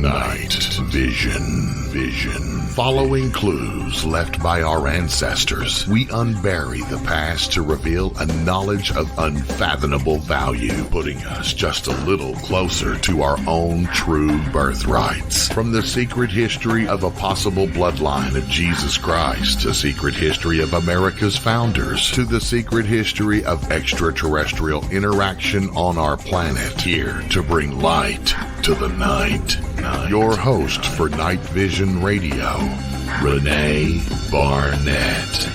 Night Vision. Following clues left by our ancestors, we unbury the past to reveal a knowledge of unfathomable value, putting us just a little closer to our own true birthrights. From the secret history of a possible bloodline of Jesus Christ, to secret history of America's founders, to the secret history of extraterrestrial interaction on our planet, here to bring light to the night. Your host for Night Vision Radio, Renee Barnett.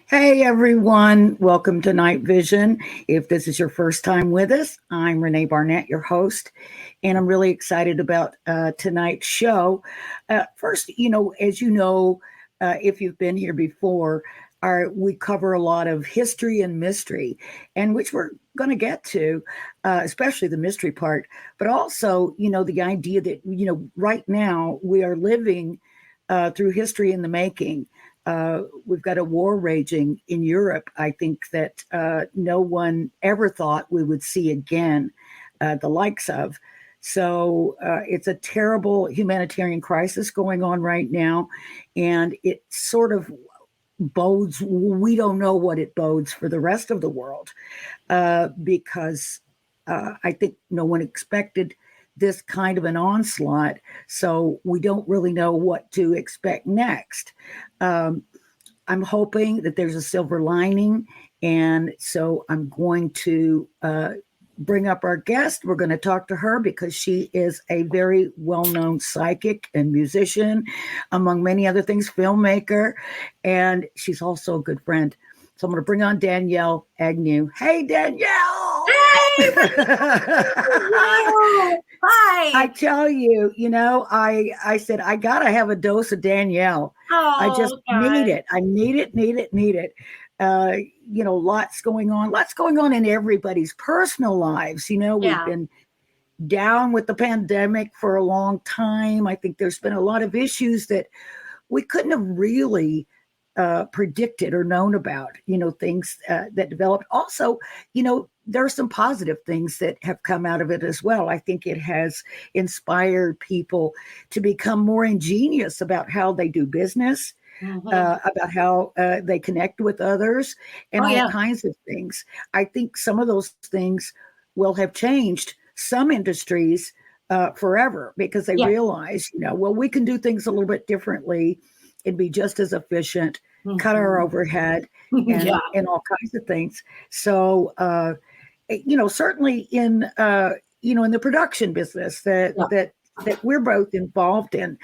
Hey everyone, welcome to Night Vision. If this is your first time with us, I'm Renee Barnett, your host, and I'm really excited about tonight's show. First, as you know, if you've been here before, we cover a lot of history and mystery, and which we're going to get to, especially the mystery part, but also, the idea that, right now we are living through history in the making. We've got a war raging in Europe. I think that no one ever thought we would see again the likes of. So it's a terrible humanitarian crisis going on right now. And it sort of bodes, we don't know what it bodes for the rest of the world, because I think no one expected this kind of an onslaught. So we don't really know what to expect next. I'm hoping that there's a silver lining. And so I'm going to bring up our guest. We're going to talk to her because she is a very well-known psychic and musician, among many other things, filmmaker, and she's also a good friend. So I'm going to bring on Danielle Egnew. Hey, Danielle! Hey! Hi! I tell you, I said, I got to have a dose of Danielle. Oh, I just God. need it. I need it. Lots going on in everybody's personal lives. We've been down with the pandemic for a long time. I think there's been a lot of issues that we couldn't have really predicted or known about, things that developed. Also, there are some positive things that have come out of it as well. I think it has inspired people to become more ingenious about how they do business. About how they connect with others and all kinds of things. I think some of those things will have changed some industries forever because they realize, we can do things a little bit differently and be just as efficient, cut our overhead and all kinds of things. So, certainly in the production business that we're both involved in,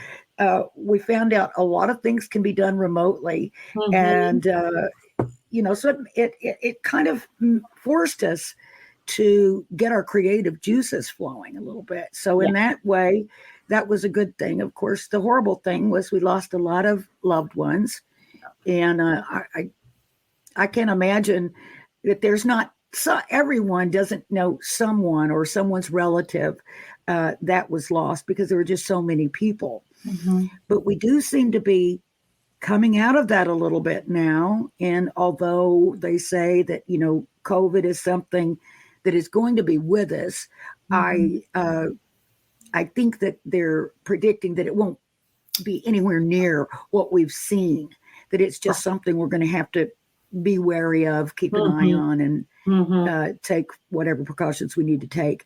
we found out a lot of things can be done remotely. And, so it kind of forced us to get our creative juices flowing a little bit. So in that way, that was a good thing. Of course, the horrible thing was we lost a lot of loved ones. And I can't imagine that there's not, everyone doesn't know someone or someone's relative that was lost because there were just so many people. But we do seem to be coming out of that a little bit now. And although they say that, COVID is something that is going to be with us, I think that they're predicting that it won't be anywhere near what we've seen, that it's just something we're going to have to be wary of, keep an eye on, and take whatever precautions we need to take.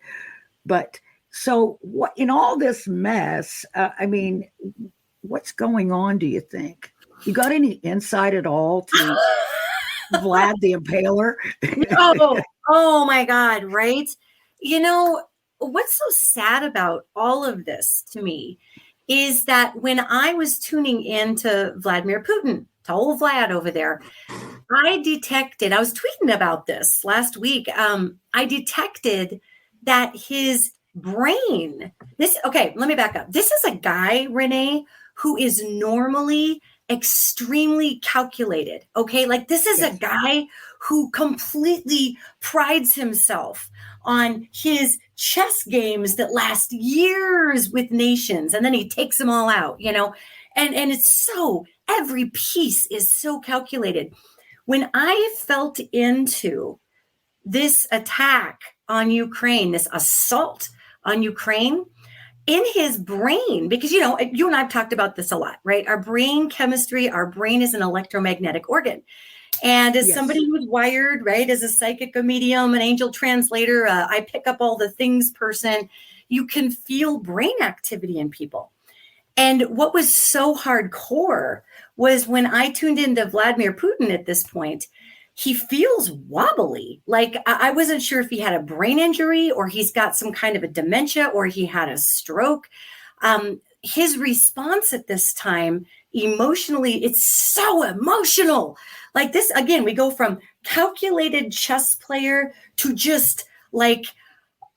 But so what in all this mess, what's going on, do you think? You got any insight at all to Vlad the Impaler? Oh my God, right? What's so sad about all of this to me is that when I was tuning into Vladimir Putin, to old Vlad over there, I was tweeting about this last week. I detected that his brain, let me back up. This is a guy, Renee, who is normally extremely calculated. Okay. Like this is a guy who completely prides himself on his chess games that last years with nations. And then he takes them all out, and it's so, every piece is so calculated. when I felt into this attack on Ukraine, this assault on Ukraine, in his brain, because, you know, you and I've talked about this a lot, right? Our brain chemistry, our brain is an electromagnetic organ. And as somebody who's wired, right, as a psychic, a medium, an angel translator, I pick up all the things person, you can feel brain activity in people. And what was so hardcore was when I tuned into Vladimir Putin at this point, he feels wobbly. Like I wasn't sure if he had a brain injury or he's got some kind of a dementia or he had a stroke. His response at this time, emotionally, it's so emotional. Like this, again, we go from calculated chess player to just like,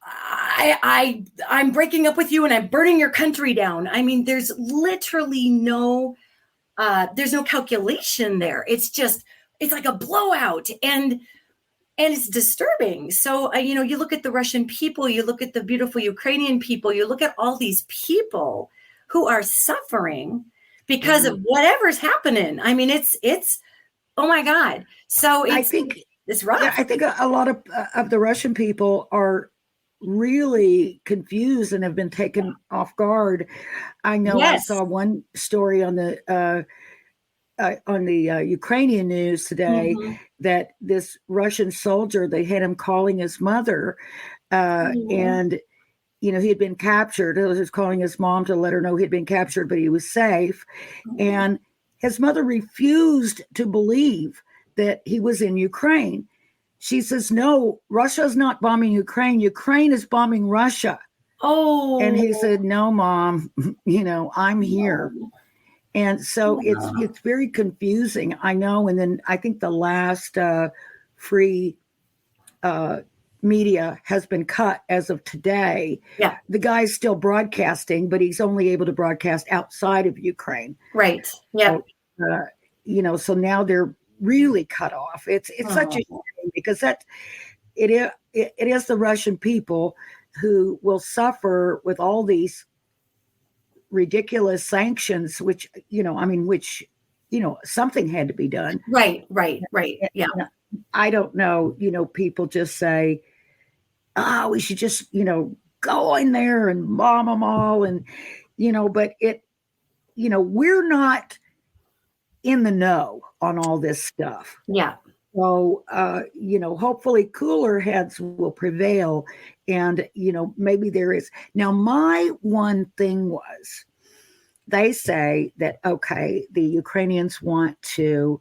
I'm breaking up with you and I'm burning your country down. I mean, there's literally there's no calculation there. It's like a blowout and it's disturbing. So, you look at the Russian people, you look at the beautiful Ukrainian people, you look at all these people who are suffering because of whatever's happening. I mean, it's, oh my God. So I think it's rough. Yeah, I think a lot of the Russian people are really confused and have been taken off guard. I know I saw one story on the Ukrainian news today that this Russian soldier, they had him calling his mother, and he had been captured. He was calling his mom to let her know he'd been captured, but he was safe. And his mother refused to believe that he was in Ukraine. She says, no, Russia's not bombing Ukraine. Ukraine is bombing Russia. Oh. And he said, no, Mom, I'm here. And so it's very confusing. I know. And then I think the last free media has been cut as of today. Yeah. The guy's still broadcasting, but he's only able to broadcast outside of Ukraine. Right. Yeah. So, so now they're really cut off. It's such a shame because it is the Russian people who will suffer with all these ridiculous sanctions, which something had to be done. Right. Yeah. I don't know, people just say, we should just, go in there and bomb them all. And, but we're not in the know on all this stuff. Yeah. So, hopefully cooler heads will prevail. And, maybe there is. Now, my one thing was, they say that, okay, the Ukrainians want to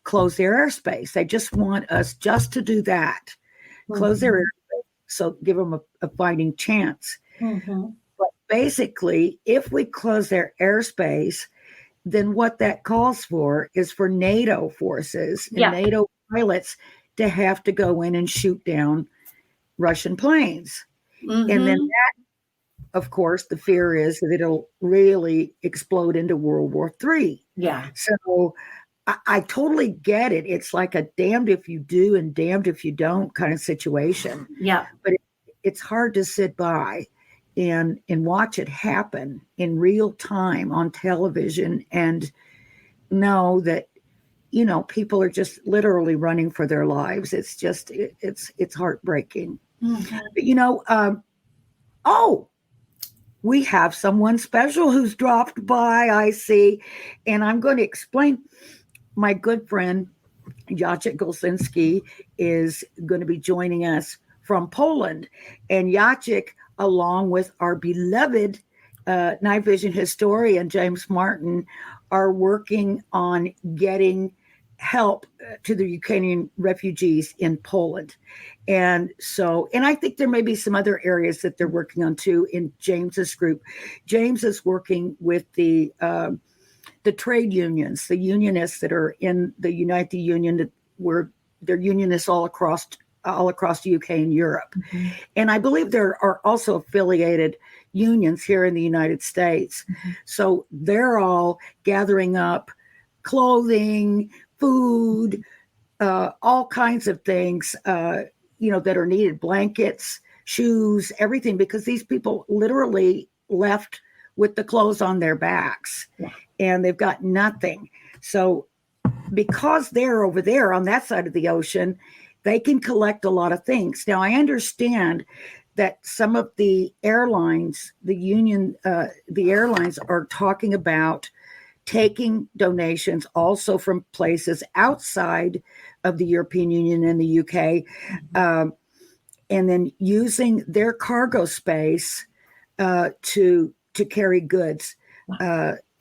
close their airspace. They just want us just to do that, close their airspace, so give them a fighting chance. But basically, if we close their airspace, then what that calls for is for NATO forces and NATO pilots to have to go in and shoot down Russian planes. And then that, of course, the fear is that it'll really explode into World War III. Yeah. So I totally get it. It's like a damned if you do and damned if you don't kind of situation. Yeah. But it's hard to sit by and watch it happen in real time on television and know that, people are just literally running for their lives. It's just, it's heartbreaking. But, we have someone special who's dropped by, I see. And I'm going to explain. My good friend, Jacek Golsinski, is going to be joining us from Poland. And Jacek, along with our beloved night vision historian, James Martin, are working on getting help to the Ukrainian refugees in Poland. And I think there may be some other areas that they're working on too in James's group. James is working with the trade unions, the unionists that are in the United Union, where they're unionists all across the UK and Europe. And I believe there are also affiliated unions here in the United States. So they're all gathering up clothing, food, all kinds of things, that are needed, blankets, shoes, everything, because these people literally left with the clothes on their backs and they've got nothing. So because they're over there on that side of the ocean, they can collect a lot of things. Now, I understand that some of the airlines, the airlines are talking about taking donations also from places outside of the European Union and the UK, and then using their cargo space to carry goods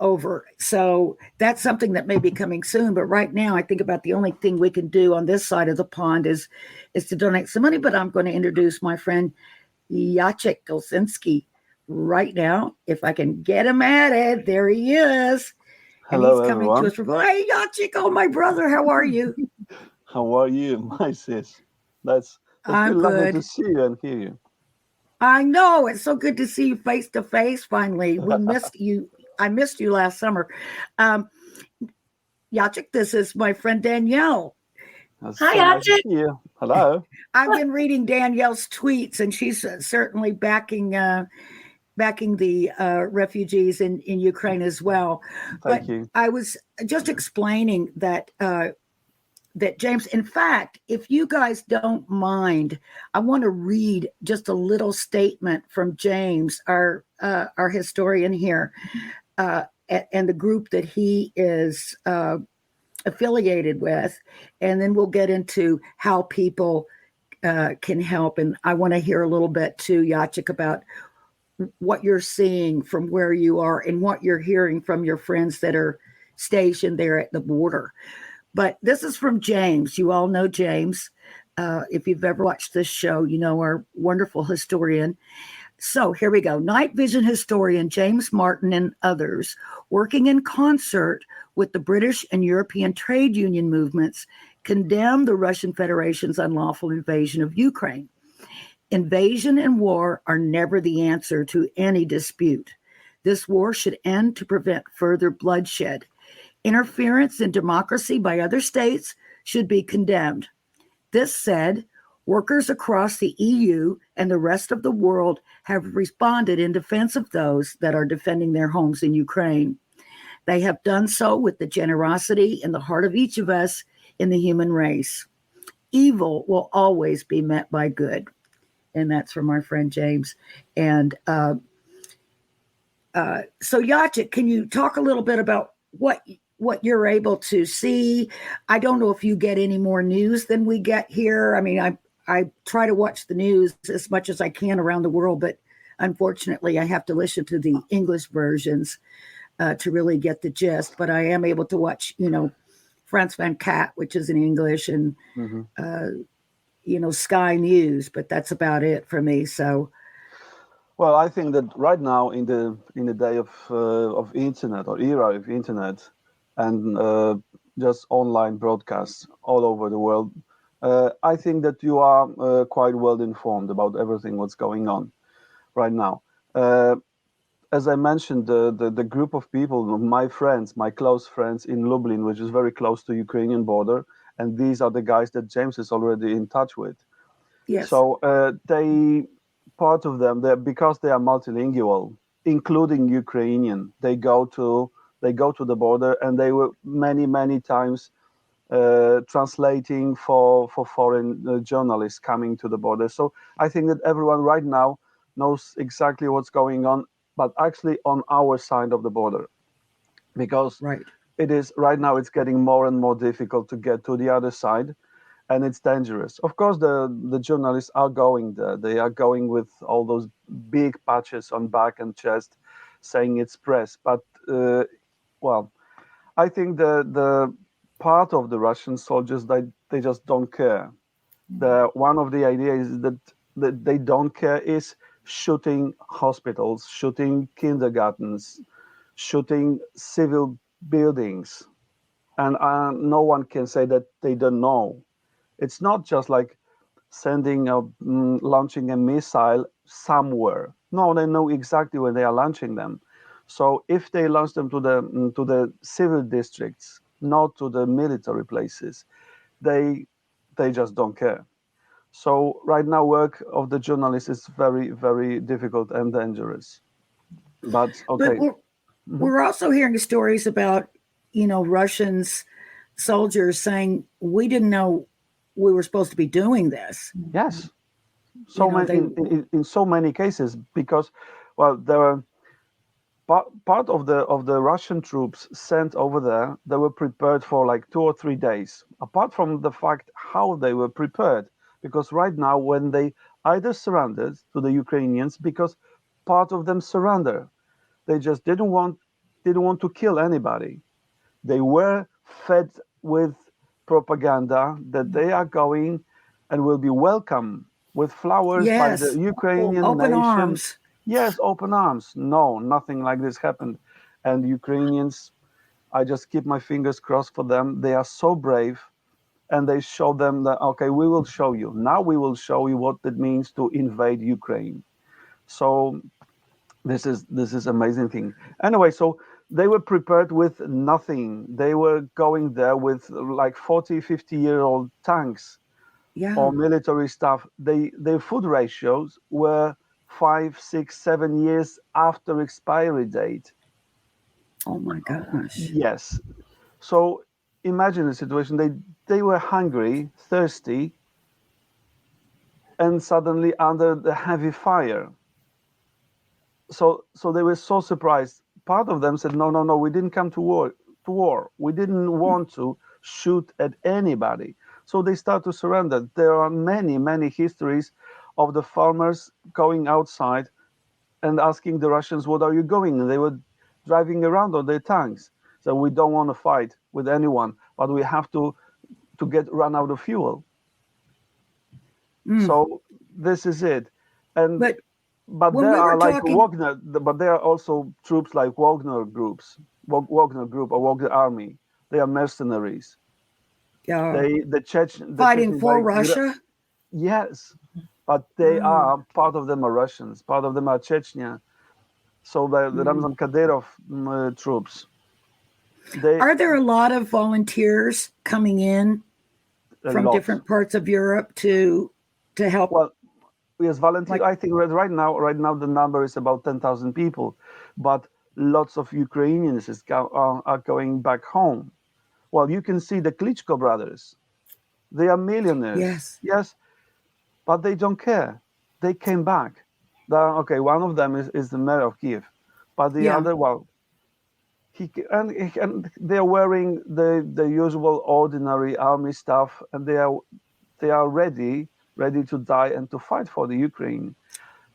over. So that's something that may be coming soon. But right now, I think about the only thing we can do on this side of the pond is to donate some money. But I'm going to introduce my friend Jacek Golsinski right now. If I can get him added, there he is. Hello, and he's coming everyone. to us from, hey, Jacek, oh, my brother, how are you? How are you, my sis? That's I'm really lovely good. to see you and hear you. I know. It's so good to see you face to face finally. We missed you. I missed you last summer. Jacek, this is my friend Danielle. Hi, Jacek. Hello. I've been reading Danielle's tweets, and she's certainly backing the refugees in Ukraine as well. Thank you. I was just explaining that James, in fact, if you guys don't mind, I want to read just a little statement from James, our historian here, and the group that he is affiliated with, and then we'll get into how people can help. And I want to hear a little bit too, Jacek, about what you're seeing from where you are and what you're hearing from your friends that are stationed there at the border. But this is from James. You all know James. If you've ever watched this show, you know our wonderful historian. So here we go. Night vision historian James Martin and others, working in concert with the British and European trade union movements, condemn the Russian Federation's unlawful invasion of Ukraine. Invasion and war are never the answer to any dispute. This war should end to prevent further bloodshed. Interference in democracy by other states should be condemned. This said, workers across the EU and the rest of the world have responded in defense of those that are defending their homes in Ukraine. They have done so with the generosity in the heart of each of us in the human race. Evil will always be met by good. And that's from our friend James. And so, Jacek, can you talk a little bit about what you're able to see? I don't know if you get any more news than we get here. I mean, I try to watch the news as much as I can around the world, but unfortunately, I have to listen to the English versions to really get the gist. But I am able to watch, France Van Cat, which is in English, and Sky News, but that's about it for me. So, well, I think that right now in the day of internet or era of internet and just online broadcasts all over the world, I think that you are quite well informed about everything what's going on right now. As I mentioned, the group of people, my friends, my close friends in Lublin, which is very close to Ukrainian border, and these are the guys that James is already in touch with. yes. So part of them, because they are multilingual, including Ukrainian, they go to the border, and they were many times translating for foreign journalists coming to the border. So I think that everyone right now knows exactly what's going on, but actually on our side of the border, because right. it is right now, it's getting more and more difficult to get to the other side, and it's dangerous. Of course, the journalists are going there. They are going with all those big patches on back and chest saying it's press. But, well, I think the part of the Russian soldiers, they just don't care. One of the ideas is that they don't care is shooting hospitals, shooting kindergartens, shooting civil buildings. And no one can say that they don't know. It's not just like launching a missile somewhere. No, they know exactly where they are launching them. So if they launch them to the civil districts, not to the military places, they just don't care. So right now, work of the journalist is very, very difficult and dangerous. But okay. But we're also hearing stories about, Russians soldiers saying, we didn't know we were supposed to be doing this. Yes, so many in so many cases, because, well, there were part of the Russian troops sent over there. They were prepared for like 2 or 3 days. Apart from the fact how they were prepared, because right now when they either surrendered to the Ukrainians, because part of them surrender, they just didn't want to kill anybody. They were fed with propaganda that they are going and will be welcome with flowers by the Ukrainian open nation. Arms. Yes, open arms. No, nothing like this happened. And Ukrainians, I just keep my fingers crossed for them. They are so brave, and they show them that, okay, we will show you. Now we will show you what it means to invade Ukraine. So this is amazing thing. Anyway, so they were prepared with nothing. They were going there with like 40, 50-year-old tanks or military stuff. Their food ratios were 5, 6, 7 years after expiry date. Oh my gosh. Yes. So imagine the situation. They were hungry, thirsty, and suddenly under the heavy fire. So they were so surprised. Part of them said, no, we didn't come to war. We didn't want to shoot at anybody. So they start to surrender. There are many histories of the farmers going outside and asking the Russians, what are you going? And they were driving around on their tanks. So we don't want to fight with anyone, but we have to run out of fuel. So this is it. And but there are like Wagner, but there are also troops like Wagner Group or Wagner Army. They are mercenaries. Yeah. The fighting for Russia. Yes, but they are, part of them are Russians, part of them are Chechnya. So the Ramzan Kadyrov troops. Are there a lot of volunteers coming in from different parts of Europe to help? Well, yes, volunteers. I think right now the number is about 10,000 people, but lots of Ukrainians are going back home. Well, you can see the Klitschko brothers. They are millionaires. Yes, but they don't care. They came back. Okay, one of them is the mayor of Kiev, but the other, well, and they are wearing the usual ordinary army stuff, and they are ready to die and to fight for the Ukraine.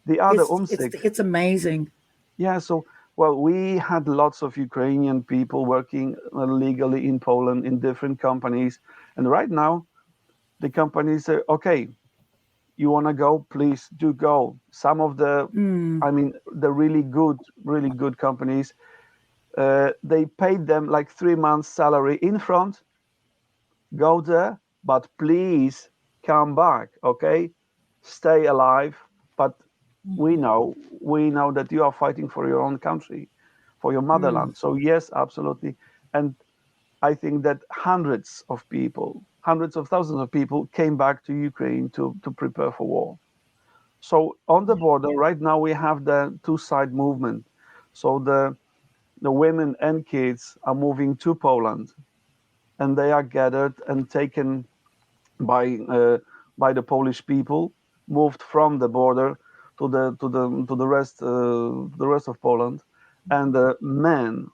The other it's amazing. Yeah, so well, we had lots of Ukrainian people working legally in Poland in different companies, and right now the companies say, okay, you want to go, please do go. Some of the the really good companies, they paid them like 3 months salary in front. Go there, but please come back, okay? Stay alive, but we know that you are fighting for your own country, for your motherland. So yes, absolutely. And I think that hundreds of thousands of people came back to Ukraine to prepare for war. So on the border right now we have the two-side movement. So the women and kids are moving to Poland, and they are gathered and taken by the Polish people, moved from the border to the rest of Poland, and the men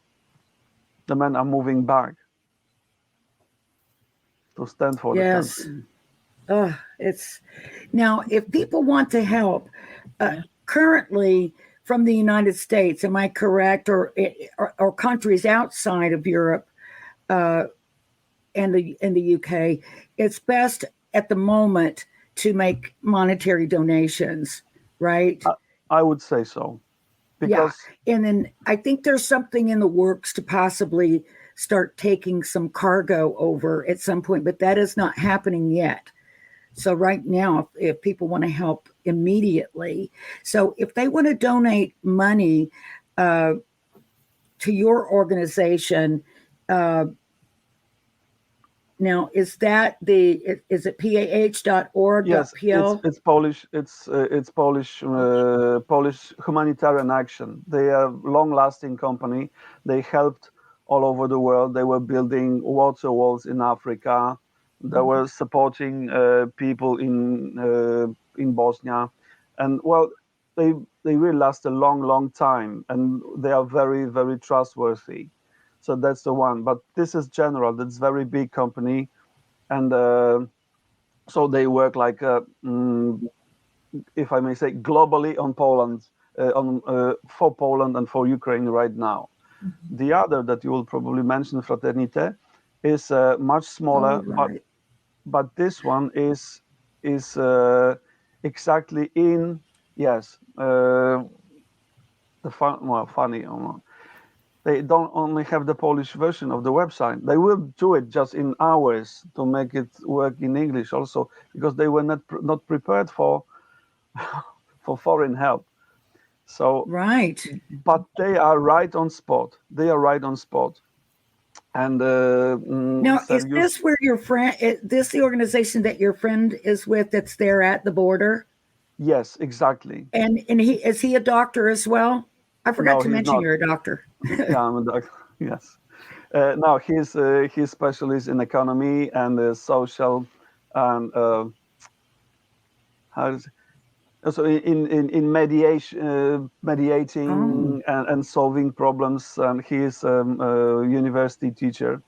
are moving back to stand for the country. It's now, if people want to help, currently from the United States, am I correct, or countries outside of Europe and the UK, it's best at the moment to make monetary donations, right? I would say so. Because and then I think there's something in the works to possibly start taking some cargo over at some point, but that is not happening yet. So right now, if people want to help immediately, so if they want to donate money to your organization, now is it pah.org? Yes, it's Polish. It's Polish Polish Humanitarian Action. They are a long-lasting company. They helped all over the world. They were building water walls in Africa. They were supporting people in Bosnia, and well, they really last a long time, and they are very, very trustworthy. So that's the one. But this is General. That's very big company, and so they work like, if I may say, globally on Poland, for Poland and for Ukraine right now. The other that you will probably mention, Fraternité, is much smaller, right. but this one is exactly in, yes, funny. They don't only have the Polish version of the website. They will do it just in hours to make it work in English also, because they were not prepared for foreign help. So Right. but they are right on spot. They are right on spot. And now, is this where your friend? Is this the organization that your friend is with? That's there at the border. Yes, exactly. And is he a doctor as well? I forgot No, to he's mention not. you're a doctor. Yeah, I'm a doctor. Yes. No, he's specialist in economy and social and how does so in mediating and solving problems. And he is a university teacher.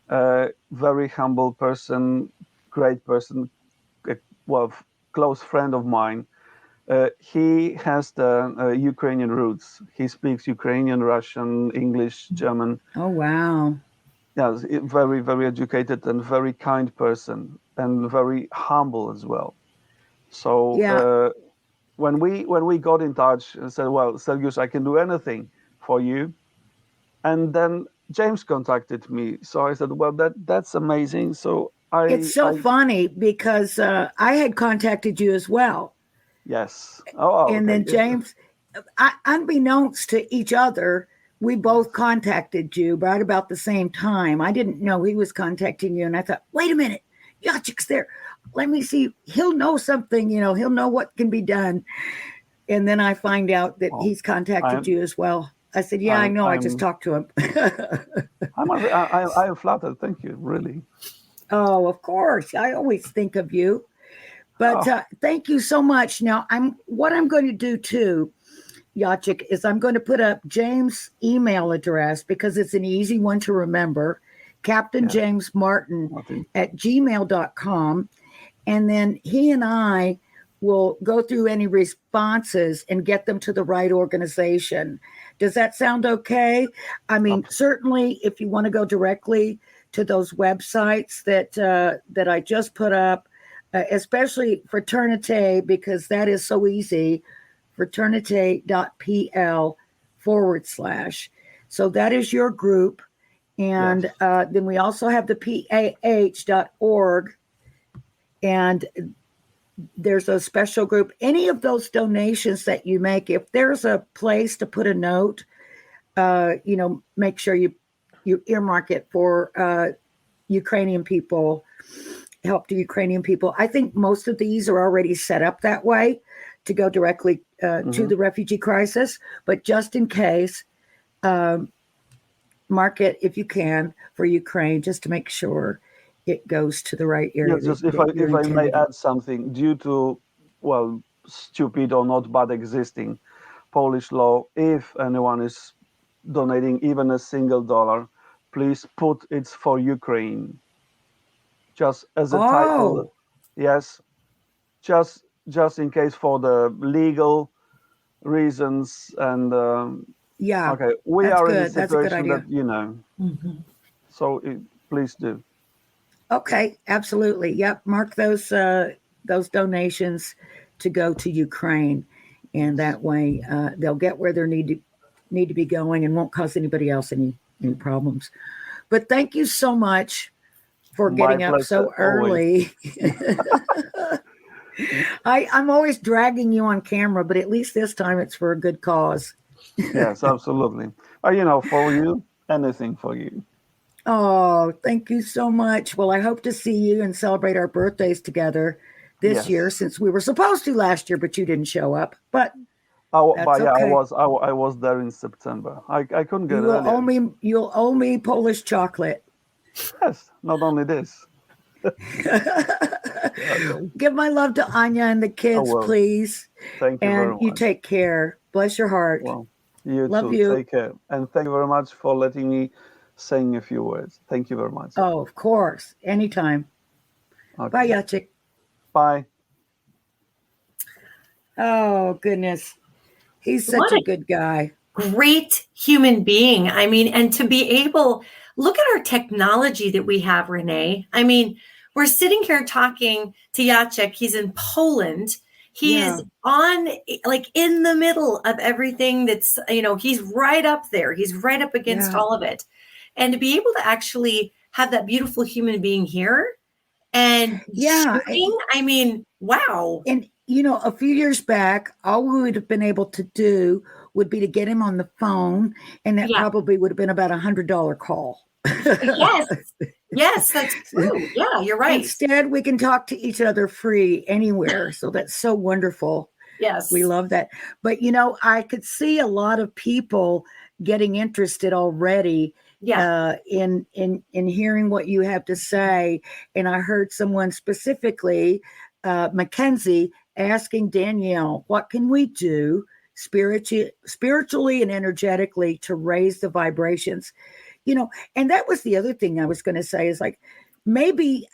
Very humble person, great person, well, close friend of mine. He has the Ukrainian roots. He speaks Ukrainian, Russian, English, German. Oh, wow. Yeah, very, very educated and very kind person, and very humble as well. So yeah. When we got in touch and said, well, Sergiusz, I can do anything for you. And then James contacted me. So I said, well, that's amazing. So it's so funny because I had contacted you as well. Yes. Oh, and okay. then James, unbeknownst to each other, we both contacted you right about the same time. I didn't know he was contacting you. And I thought, wait a minute, Jacek's there. Let me see. He'll know something, he'll know what can be done. And then I find out that he's contacted you as well. I said, yeah, I know. I just talked to him. I am flattered. Thank you, really. Oh, of course. I always think of you. But thank you so much. Now, what I'm going to do too, Jacek, is I'm going to put up James' email address because it's an easy one to remember, CaptainJamesMartin@gmail.com. And then he and I will go through any responses and get them to the right organization. Does that sound okay? I mean, certainly if you want to go directly to those websites that I just put up, especially Fraternité, because that is so easy, fraternité.pl/. So that is your group. And yes. Then we also have the PAH.org. And there's a special group. Any of those donations that you make, if there's a place to put a note, make sure you earmark it for Ukrainian people, help to Ukrainian people. I think most of these are already set up that way to go directly to the refugee crisis. But just in case, mark it if you can for Ukraine, just to make sure it goes to the right area. Yes, just if I may add something, due to, well, stupid or not bad existing Polish law, if anyone is donating even a single dollar, please put it's for Ukraine. Just as a title. Yes. Just in case for the legal reasons and yeah. Okay, we are in a That's a good idea. that so please do. Okay, absolutely. Yep, mark those donations to go to Ukraine, and that way they'll get where they need to be going and won't cause anybody else any problems. But thank you so much for getting up so early. I'm always dragging you on camera, but at least this time it's for a good cause. Yes, absolutely. For you, anything for you. Oh, thank you so much. Well, I hope to see you and celebrate our birthdays together this year, since we were supposed to last year, but you didn't show up. But That's okay. I was there in September. I couldn't get earlier. You'll owe me Polish chocolate. Yes, not only this. Give my love to Anya and the kids, please. Thank you very much. And you take care. Bless your heart. Well, you love too. you. Take care. And thank you very much for letting me saying a few words. Thank you very much. Oh, of course. Anytime. Okay. Bye, Jacek. Bye. Oh, goodness. He's such a good guy. Great human being. I mean, and to be able, look at our technology that we have, Renee. I mean, we're sitting here talking to Jacek. He's in Poland. He is on, like, in the middle of everything that's, he's right up there. He's right up against all of it. And to be able to actually have that beautiful human being here and shooting, I mean, wow. And, a few years back, all we would have been able to do would be to get him on the phone. And that probably would have been about $100 call. Yes, that's true. Yeah, you're right. Instead, we can talk to each other free anywhere. So that's so wonderful. Yes. We love that. But, I could see a lot of people getting interested already in hearing what you have to say. And I heard someone specifically, Mackenzie, asking Danielle, what can we do spiritually and energetically to raise the vibrations? And that was the other thing I was going to say is like, maybe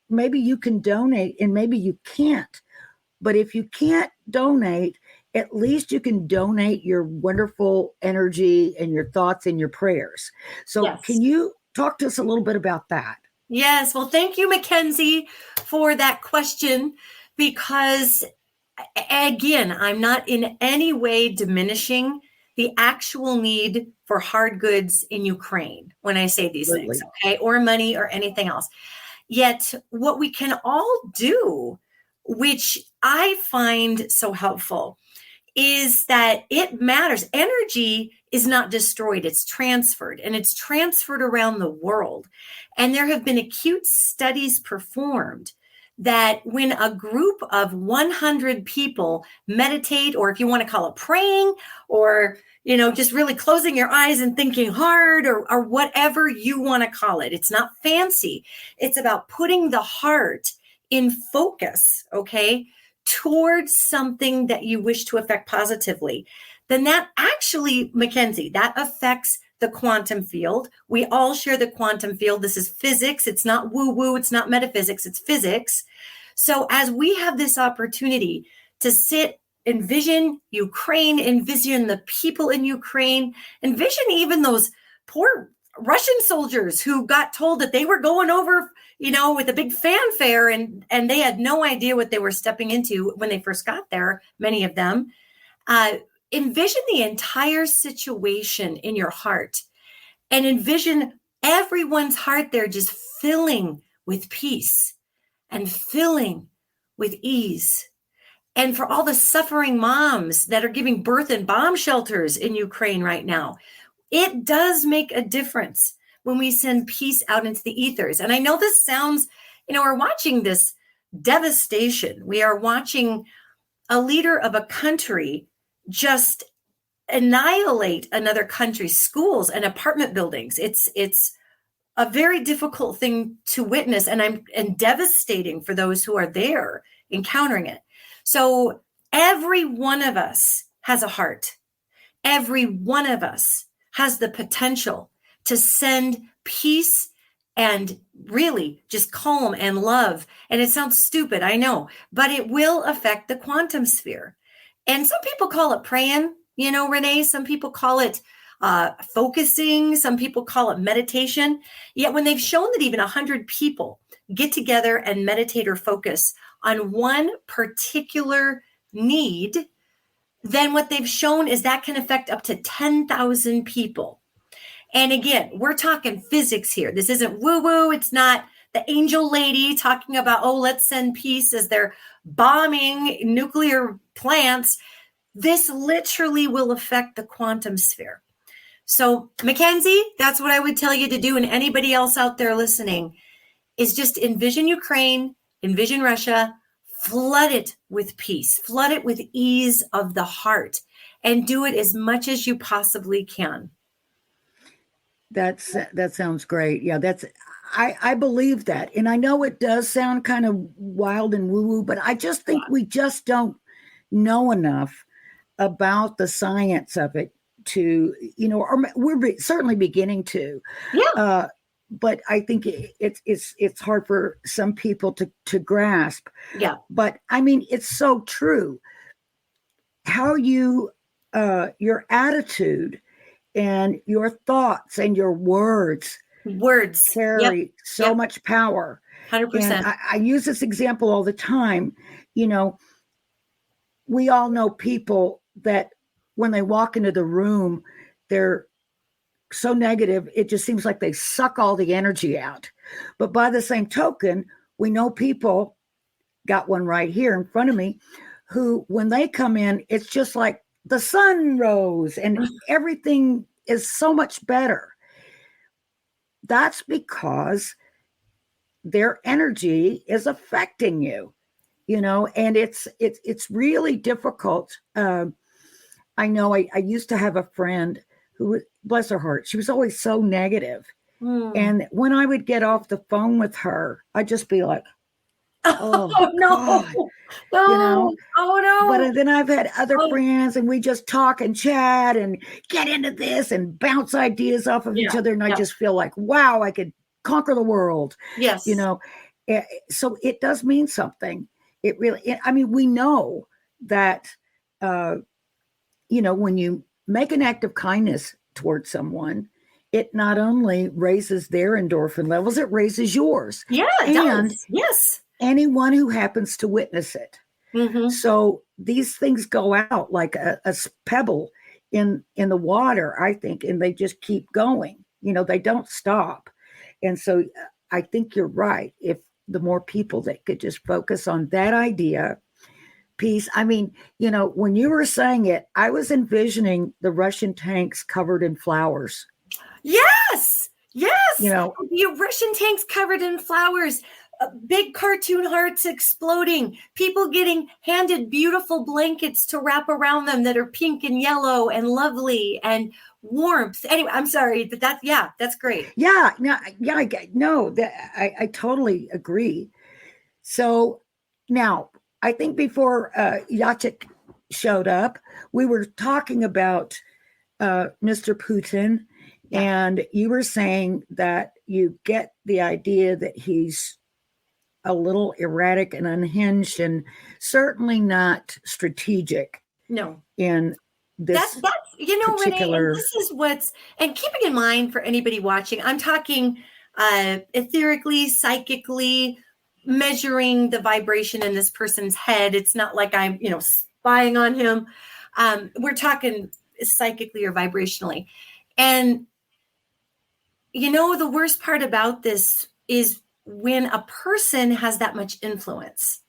you can donate and maybe you can't. But if you can't donate, at least you can donate your wonderful energy and your thoughts and your prayers. So can you talk to us a little bit about that? Yes. Well, thank you, Mackenzie, for that question, because again, I'm not in any way diminishing the actual need for hard goods in Ukraine when I say these things, okay, or money or anything else. Yet what we can all do, which I find so helpful, is that it matters. Energy is not destroyed, it's transferred, and it's transferred around the world. And there have been acute studies performed that when a group of 100 people meditate, or if you want to call it praying, or just really closing your eyes and thinking hard, or whatever you want to call it. It's not fancy. It's about putting the heart in focus, okay, towards something that you wish to affect positively. Then that actually, Mackenzie, that affects the quantum field. We all share the quantum field. This is physics. It's not woo-woo. It's not metaphysics. It's physics. So as we have this opportunity to sit, envision Ukraine, envision the people in Ukraine, envision even those poor Russian soldiers who got told that they were going over, with a big fanfare, and they had no idea what they were stepping into when they first got there, many of them. Envision the entire situation in your heart and envision everyone's heart there just filling with peace and filling with ease. And for all the suffering moms that are giving birth in bomb shelters in Ukraine right now, it does make a difference when we send peace out into the ethers. And I know this sounds, we're watching this devastation. We are watching a leader of a country just annihilate another country's schools and apartment buildings. It's a very difficult thing to witness, and devastating for those who are there encountering it. So every one of us has a heart. Every one of us has the potential to send peace and really just calm and love. And it sounds stupid, I know, but it will affect the quantum sphere. And some people call it praying, Renee. Some people call it focusing. Some people call it meditation. Yet when they've shown that even 100 people get together and meditate or focus on one particular need, then what they've shown is that can affect up to 10,000 people. And again, we're talking physics here. This isn't woo-woo. It's not the angel lady talking about, let's send peace as they're bombing nuclear plants. This literally will affect the quantum sphere. So, Mackenzie, that's what I would tell you to do. And anybody else out there listening is just envision Ukraine, envision Russia, flood it with peace, flood it with ease of the heart. and do it as much as you possibly can. That sounds great. Yeah, I believe that. And I know it does sound kind of wild and woo-woo, but I just think we just don't know enough about the science of it to, or we're certainly beginning to. Yeah. But I think it's hard for some people to grasp. Yeah. But I mean, it's so true. How your attitude and your thoughts and your words carry so much power. 100%. And I use this example all the time. We all know people that when they walk into the room, they're so negative, it just seems like they suck all the energy out. But by the same token, we know people, got one right here in front of me, who when they come in, it's just like the sun rose and everything is so much better. That's because their energy is affecting you, and it's really difficult. I know I used to have a friend who, bless her heart, she was always so negative. And when I would get off the phone with her, I'd just be like, oh no, God. No. Oh no. But then I've had other friends and we just talk and chat and get into this and bounce ideas off of each other. And I just feel like, wow, I could conquer the world. Yes. So it does mean something. It really, we know that, when you make an act of kindness towards someone, it not only raises their endorphin levels, it raises yours. Yeah, it does. Yes. Anyone who happens to witness it. Mm-hmm. So these things go out like a pebble in the water, I think, and they just keep going. They don't stop. And so I think you're right. If the more people that could just focus on that idea, peace. When you were saying it, I was envisioning the Russian tanks covered in flowers. Yes. The Russian tanks covered in flowers. Big cartoon hearts exploding, people getting handed beautiful blankets to wrap around them that are pink and yellow and lovely and warmth. Anyway, I'm sorry, but that's great. I totally agree. So now I think before Jacek showed up, we were talking about Mr. Putin, and you were saying that you get the idea that he's a little erratic and unhinged and certainly not strategic. No. In this that's particular... Renee, this is and keeping in mind for anybody watching, I'm talking etherically, psychically, measuring the vibration in this person's head. It's not like I'm, spying on him. We're talking psychically or vibrationally. And, the worst part about this is when a person has that much influence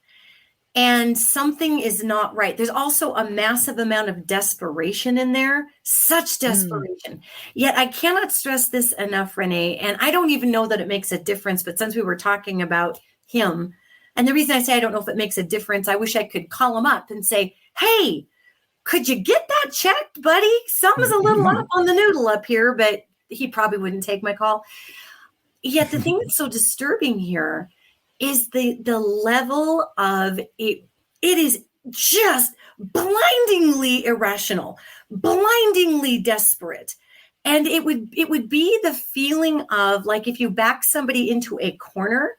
and something is not right. There's also a massive amount of desperation in there, such desperation. Yet I cannot stress this enough, Renee, and I don't even know that it makes a difference, but since we were talking about him, and the reason I say I don't know if it makes a difference, I wish I could call him up and say, hey, could you get that checked, buddy? Something's a little off on the noodle up here, but he probably wouldn't take my call. Yet the thing that's so disturbing here is the level of it. It is just blindingly irrational, blindingly desperate. And it would be the feeling of like if you back somebody into a corner,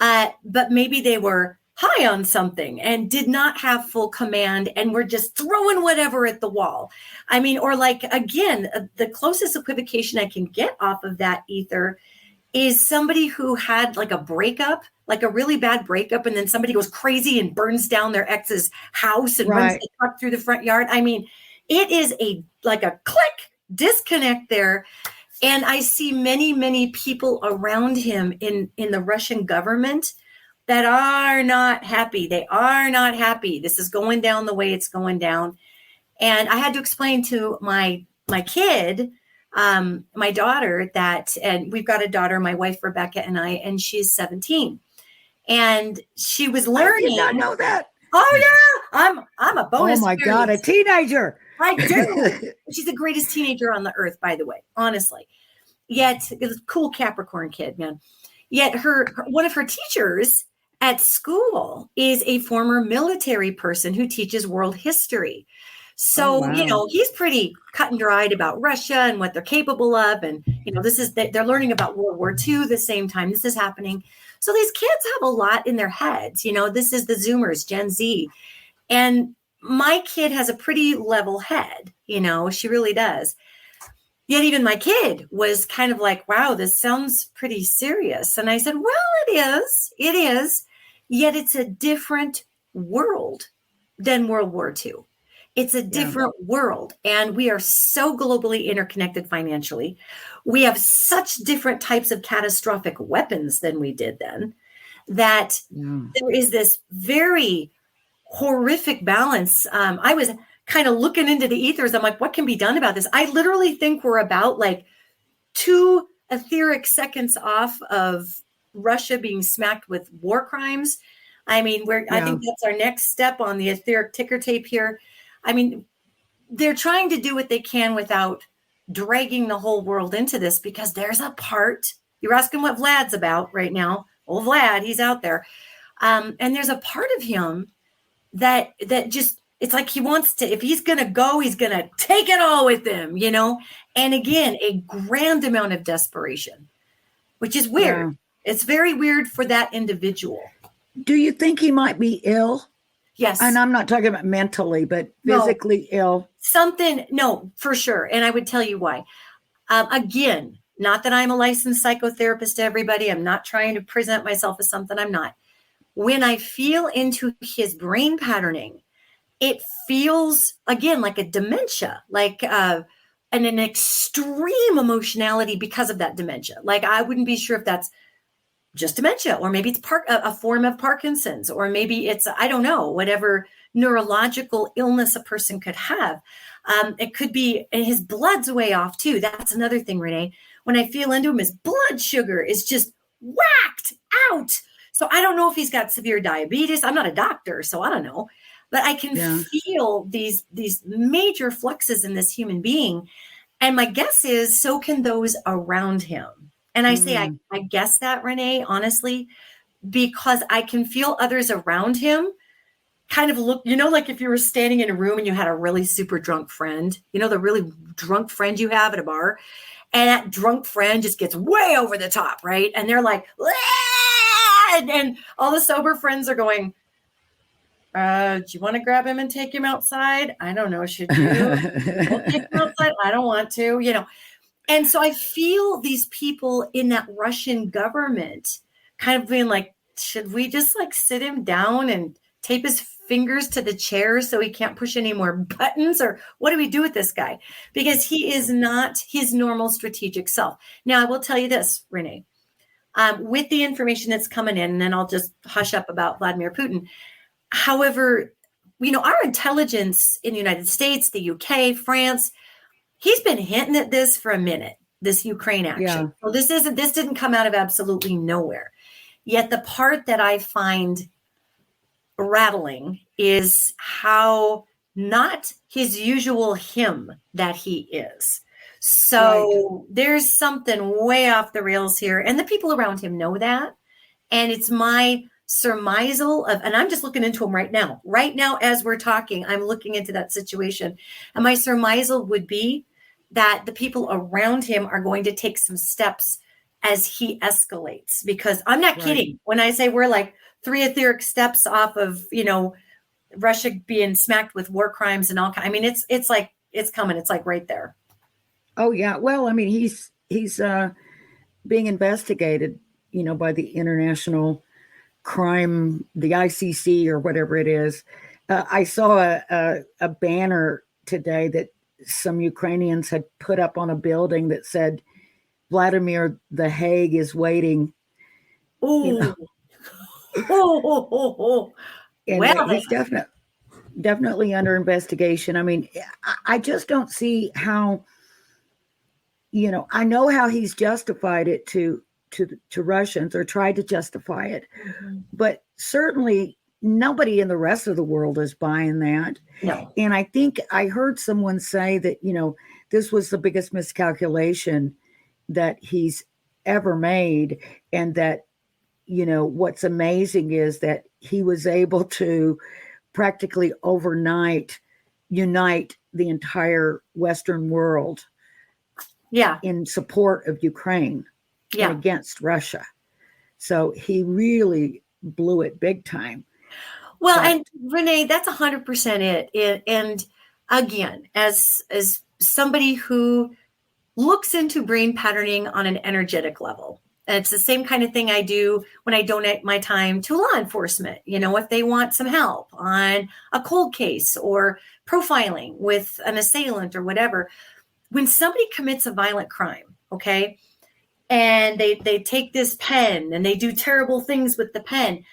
but maybe they were high on something and did not have full command and were just throwing whatever at the wall. Or like, again, the closest equivocation I can get off of that ether is somebody who had like a breakup, like a really bad breakup, and then somebody goes crazy and burns down their ex's house and runs the truck through the front yard. It is like a click disconnect there. And I see many, many people around him in the Russian government that are not happy. They are not happy. This is going down the way it's going down. And I had to explain to my kid, my daughter, that, and we've got a daughter, my wife, Rebecca, and I, and she's 17. And she was learning. I did not know that. Oh yeah. I'm a bonus. Oh my God, a teenager. I do. She's the greatest teenager on the earth, by the way, honestly. Yet, it was a cool Capricorn kid, man. Yet one of her teachers at school is a former military person who teaches world history. So, he's pretty cut and dried about Russia and what they're capable of. And, they're learning about World War II the same time this is happening. So these kids have a lot in their heads. This is the Zoomers, Gen Z. And my kid has a pretty level head, she really does. Yet even my kid was kind of like, wow, this sounds pretty serious. And I said, well, it is. Yet it's a different world than World War II. It's a different world. And we are so globally interconnected financially. We have such different types of catastrophic weapons than we did then, that there is this very horrific balance. I was kind of looking into the ethers. I'm like, what can be done about this? I literally think we're about like 2 etheric seconds off of Russia being smacked with war crimes. I mean, I think that's our next step on the etheric ticker tape here. I mean, they're trying to do what they can without dragging the whole world into this, because there's a part, you're asking what Vlad's about right now. Old Vlad, he's out there. And there's a part of him that just, it's like he wants to, if he's going to go, he's going to take it all with him, And again, a grand amount of desperation, which is weird. Yeah. It's very weird for that individual. Do you think he might be ill? Yes. And I'm not talking about mentally, but physically ill. No, for sure. And I would tell you why. Again, not that I'm a licensed psychotherapist to everybody. I'm not trying to present myself as something I'm not. When I feel into his brain patterning, it feels, again, like a dementia, like an extreme emotionality because of that dementia. Like, I wouldn't be sure if that's just dementia, or maybe it's a form of Parkinson's, or maybe it's, I don't know, whatever neurological illness a person could have. It could be, and his blood's way off too. That's another thing, Renee. When I feel into him, his blood sugar is just whacked out. So I don't know if he's got severe diabetes. I'm not a doctor, so I don't know. But I can feel these major fluxes in this human being. And my guess is so can those around him. And I say, I guess that, Renee, honestly, because I can feel others around him kind of look, like if you were standing in a room and you had a really super drunk friend, the really drunk friend you have at a bar, and that drunk friend just gets way over the top, right? And they're like, and all the sober friends are going, do you want to grab him and take him outside? I don't know. Should you? We'll take him outside. I don't want to, And so I feel these people in that Russian government kind of being like, should we just like sit him down and tape his fingers to the chair so he can't push any more buttons? Or what do we do with this guy? Because he is not his normal strategic self. Now, I will tell you this, Renee, with the information that's coming in, and then I'll just hush up about Vladimir Putin. However, our intelligence in the United States, the UK, France, he's been hinting at this for a minute, this Ukraine action. Yeah. So this didn't come out of absolutely nowhere. Yet the part that I find rattling is how not his usual him that he is. So there's something way off the rails here. And the people around him know that. And it's my surmisal of, and I'm just looking into him right now. Right now, as we're talking, I'm looking into that situation. And my surmisal would be that the people around him are going to take some steps as he escalates, because I'm not kidding when I say we're like 3 etheric steps off of, Russia being smacked with war crimes and all kinds. I mean, it's like, it's coming. It's like right there. Oh yeah. Well, I mean, he's being investigated, by the International Crime, the ICC or whatever it is. I saw a banner today that some Ukrainians had put up on a building that said, Vladimir, The Hague is waiting. Oh, and well, he's definitely under investigation. I mean, I just don't see how, I know how he's justified it to Russians, or tried to justify it, but certainly, nobody in the rest of the world is buying that. No. And I think I heard someone say that, this was the biggest miscalculation that he's ever made. And that, what's amazing is that he was able to practically overnight unite the entire Western world in support of Ukraine and against Russia. So he really blew it big time. Well, and Renee, that's 100% it. And again, as somebody who looks into brain patterning on an energetic level, and it's the same kind of thing I do when I donate my time to law enforcement. If they want some help on a cold case or profiling with an assailant or whatever, when somebody commits a violent crime, okay, and they take this pen and they do terrible things with the pen,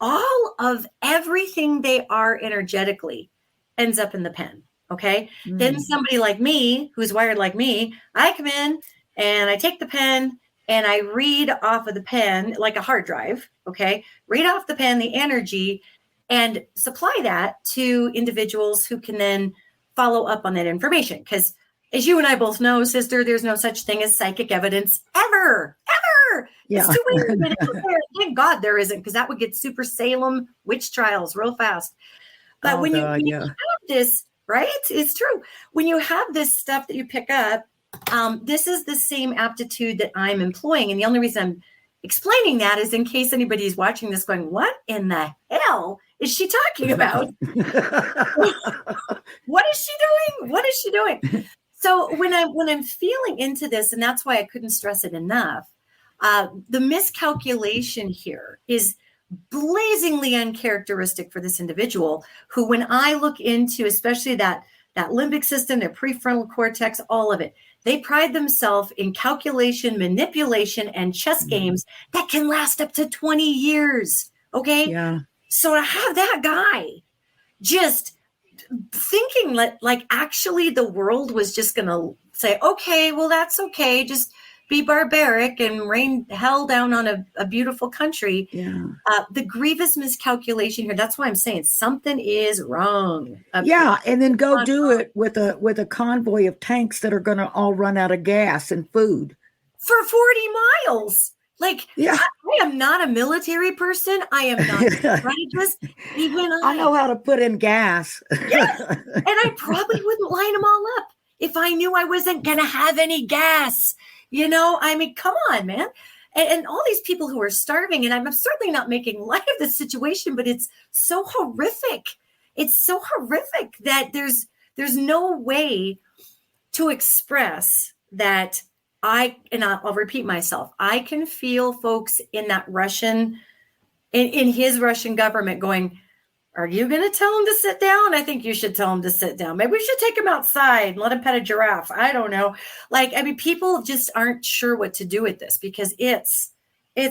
all of everything they are energetically ends up in the pen. Okay. Then somebody like me, who's wired like me, I come in and I take the pen and I read off of the pen like a hard drive. Okay. Read off the pen, the energy, and supply that to individuals who can then follow up on that information. Because as you and I both know, sister, there's no such thing as psychic evidence ever. Yeah. It's too weird. Thank God there isn't, because that would get super Salem witch trials real fast. But when you have this, right? It's true. When you have this stuff that you pick up, this is the same aptitude that I'm employing. And the only reason I'm explaining that is in case anybody's watching this going, what in the hell is she talking about? What is she doing? What is she doing? So when I'm feeling into this, and that's why I couldn't stress it enough, the miscalculation here is blazingly uncharacteristic for this individual who, when I look into especially that limbic system, their prefrontal cortex, all of it, they pride themselves in calculation, manipulation, and chess games that can last up to 20 years. Okay. Yeah. So to have that guy just thinking like actually the world was just going to say, okay, well, that's okay. Just be barbaric and rain hell down on a beautiful country. Yeah. The grievous miscalculation here. That's why I'm saying something is wrong. And then go do it with a convoy of tanks that are going to all run out of gas and food for 40 miles. Like, I am not a military person. I am not strategist. Even I know how to put in gas. Yes. And I probably wouldn't line them all up if I knew I wasn't going to have any gas. I mean, come on, man. And all these people who are starving, and I'm certainly not making light of the situation, but it's so horrific. It's so horrific that there's no way to express that. I'll repeat myself. I can feel folks in that in his Russian government going, are you going to tell him to sit down? I think you should tell him to sit down. Maybe we should take him outside and let him pet a giraffe. I don't know. People just aren't sure what to do with this because it's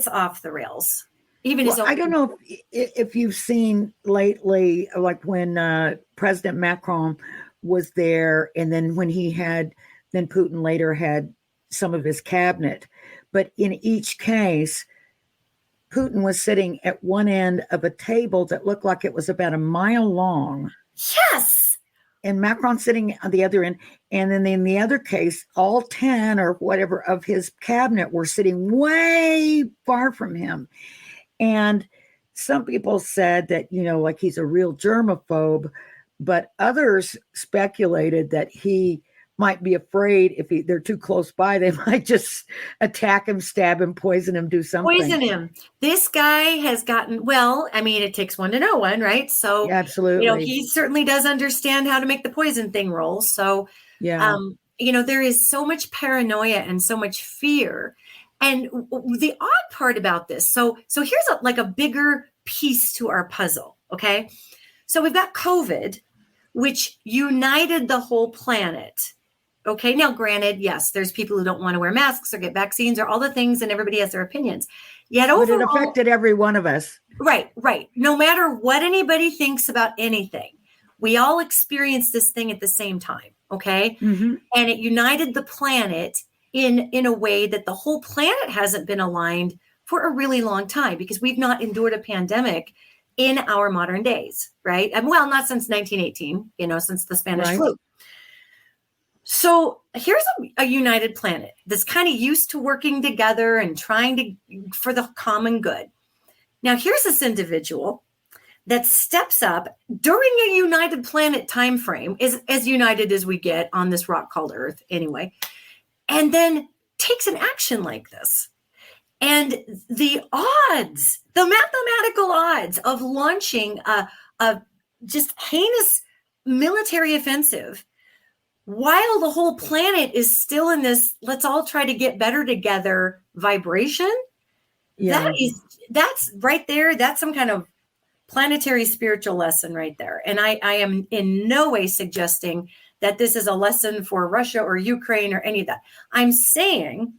off the rails. I don't know if you've seen lately, like when President Macron was there, and then when then Putin later had some of his cabinet. But in each case, Putin was sitting at one end of a table that looked like it was about a mile long. Yes. And Macron sitting on the other end. And then in the other case, all 10 or whatever of his cabinet were sitting way far from him. And some people said that, like he's a real germaphobe, but others speculated that he might be afraid if they're too close by, they might just attack him, stab him, poison him, do something. Poison him. This guy has gotten, it takes one to know one, right? So absolutely, he certainly does understand how to make the poison thing roll. So, there is so much paranoia and so much fear. And the odd part about this, so here's a bigger piece to our puzzle. Okay. So we've got COVID, which united the whole planet. Okay. Now, granted, yes, there's people who don't want to wear masks or get vaccines or all the things, and everybody has their opinions. Yet overall, but it affected every one of us. Right. No matter what anybody thinks about anything, we all experienced this thing at the same time. Okay. Mm-hmm. And it united the planet in a way that the whole planet hasn't been aligned for a really long time, because we've not endured a pandemic in our modern days, right? And well, not since 1918, since the Spanish flu. So here's a united planet that's kind of used to working together and trying for the common good. Now, here's this individual that steps up during a united planet time frame, is as united as we get on this rock called Earth anyway, and then takes an action like this. And the mathematical odds of launching a just heinous military offensive while the whole planet is still in this let's all try to get better together vibration, that's right there. That's some kind of planetary spiritual lesson right there. And I am in no way suggesting that this is a lesson for Russia or Ukraine or any of that. I'm saying